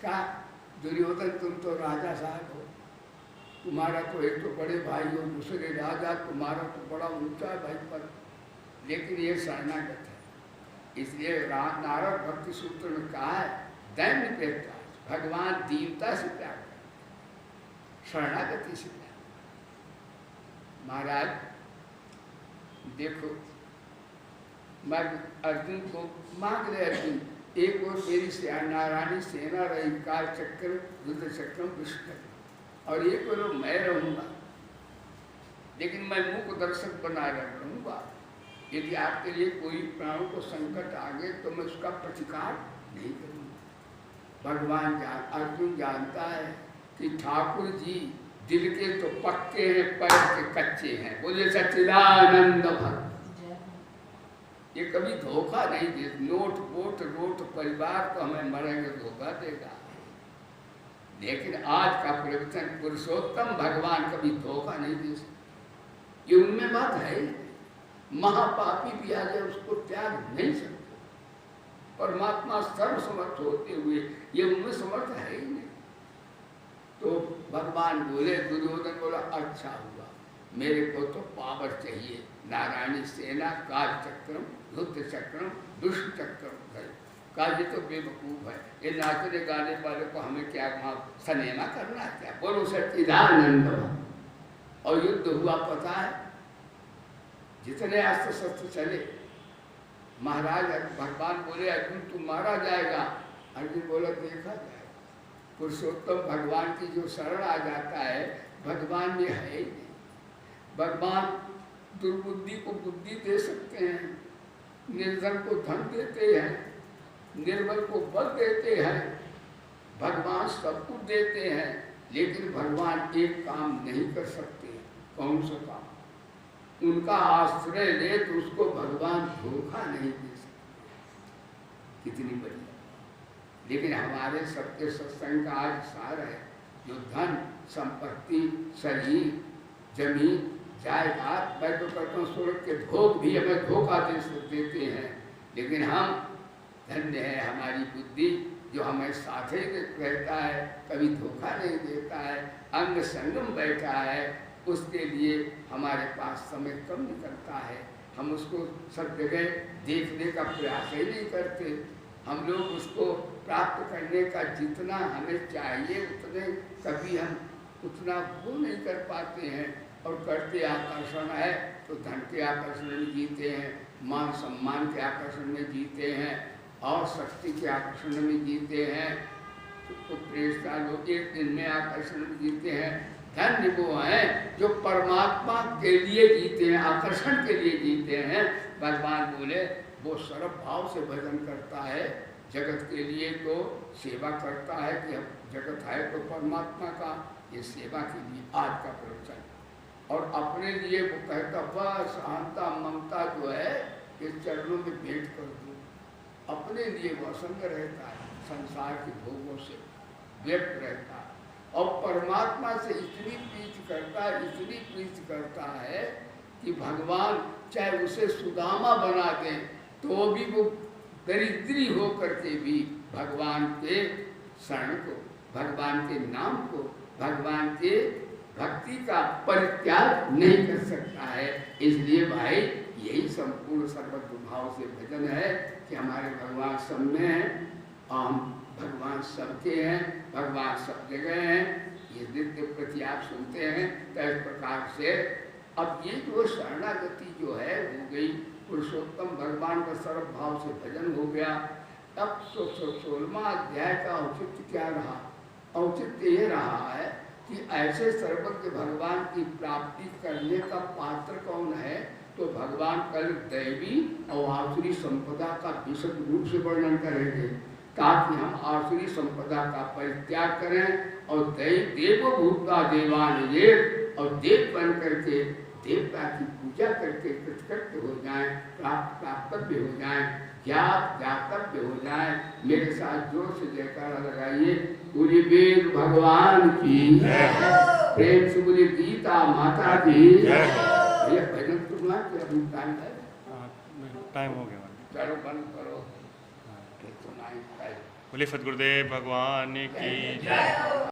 कहा दुर्योधन तुम तो राजा साहब हो, तुम्हारा तो एक तो बड़े भाई हो, दूसरे राजा, तुम्हारा तो बड़ा ऊंचा भाई पर, लेकिन ये शरणागत है। इसलिए नारद भक्ति सूत्र में कहा है दैन्य प्रेता, भगवान दीनता से प्यार करते, शरणागति से प्यार। महाराज देखो, मैं अर्जुन को मांग रहे, अर्जुन एक और मेरी नारायणी सेना रही, काल चक्र रुद्र चक्र विष्णु, और एक और मैं रहूँगा, लेकिन मैं मुख दर्शक बना रहूँगा। यदि आपके लिए कोई प्राणों को संकट आ गए तो मैं उसका प्रतिकार नहीं करूँगा। भगवान अर्जुन जानता है कि ठाकुर जी दिल के तो पक्के हैं, पैर के कच्चे हैं। बोले सच्चिदानंद भक्त, ये कभी धोखा नहीं दे। नोट वोट रोट परिवार तो हमें मरेंगे धोखा देगा, लेकिन आज का प्रवचन पुरुषोत्तम भगवान कभी धोखा नहीं दे सकते। ये उनमें बात है, महापापी भी आ जाए उसको त्याग नहीं सकते। परमात्मा सर्वसमर्थ होते हुए ये उनमें समर्थ है ही नहीं। तो भगवान बोले, दुर्योधन बोला अच्छा हुआ, मेरे को तो पावर चाहिए, नारायणी सेना, काल चक्रम रुद्र चक्रम दुष्ट चक्रम है। काल ये तो बेवकूफ है, ये नाचने गाने वाले को हमें क्या वहाँ सनेमा करना क्या। बोलो सच्चिदानंद। और युद्ध हुआ पता है, जितने अस्त्र शस्त्र चले, महाराज भगवान बोले अर्जुन तू मारा जाएगा। अर्जुन बोला देखा जाएगा। पुरुषोत्तम भगवान की जो शरण आ जाता है, भगवान में है ही नहीं। भगवान दुर्बुद्धि को बुद्धि दे सकते हैं, निर्धन को धन देते हैं, निर्बल को बल देते हैं, भगवान सब कुछ देते हैं, लेकिन भगवान एक काम नहीं कर सकते। कौन सा काम? उनका आश्रय ले तो उसको भगवान धोखा नहीं दे सकते। कितनी बढ़िया। लेकिन हमारे सबके सत्संग का आज सार है, जो धन संपत्ति शरीर जमीन जायदाद, मैं तो कहता हूँ स्वर्ग के भोग भी हमें धोखा देते हैं, लेकिन हम धन्य है हमारी बुद्धि जो हमें साथे रहता है, कभी धोखा नहीं देता है, अंग संगम बैठा है। उसके लिए हमारे पास समय कम निकलता है, हम उसको सब जगह देखने का प्रयास ही नहीं करते। हम लोग उसको प्राप्त करने का जितना हमें चाहिए उतने कभी हम उतना वो नहीं कर पाते हैं, और करते आकर्षण है तो धन के आकर्षण में जीते हैं, मान सम्मान के आकर्षण में जीते हैं, और शक्ति के आकर्षण में जीते हैं। तो प्रेषता लोग एक दिन में आकर्षण में जीते हैं। धन्य वो हैं जो परमात्मा के लिए जीते हैं, आकर्षण के लिए जीते हैं। भगवान बोले वो सर्व भाव से भजन करता है, जगत के लिए तो सेवा करता है कि जगत है तो परमात्मा का, ये सेवा के लिए आज का प्रवचन। और अपने लिए वो कहता बस शांता ममता जो है इस चरणों में भेंट कर दो। अपने लिए वो असंग रहता है, संसार के भोगों से व्यक्त रहता है और परमात्मा से इतनी प्रीति करता है, इतनी प्रीति करता है कि भगवान चाहे उसे सुदामा बना दें तो भी वो दरिद्री हो करके भी भगवान के शरण को, भगवान के नाम को, भगवान के भक्ति का परित्याग नहीं कर सकता है। इसलिए भाई यही संपूर्ण सर्वत्र भाव से भजन है कि हमारे भगवान सब में हैं, हम भगवान सबके हैं, भगवान सब जगह हैं। ये नित्य प्रति आप सुनते हैं। तो इस प्रकार से अब ये जो शरणागति जो है हो गई, पुरुषोत्तम भगवान का सर्व भाव से भजन हो गया। अब 16वां अध्याय का औचित्य क्या रहा? औचित्य ये रहा है कि ऐसे सर्वज्ञ भगवान की प्राप्ति करने का पात्र कौन है? तो भगवान कल दैवी और आसुरी संपदा का विशद रूप से वर्णन करेंगे ताकि हम आसुरी संपदा का परित्याग करें और देवभूता देवान ये और देव बन करके देवता की पूजा करके कृतकृत्य हो जाएं, प्राप्तव्य हो जाएं, ज्ञातव्य हो जाएं। मेरे साथ जोर से जयकारा लगाइए, बोलिए वेद भगवान की प्रेम से बोलिए गीता माता की। भैया भजन सुनना कि अभी टाइम है? टाइम हो गया। चलो बंद करो, सुनाई। बोले सद्गुरुदेव भगवान की जय।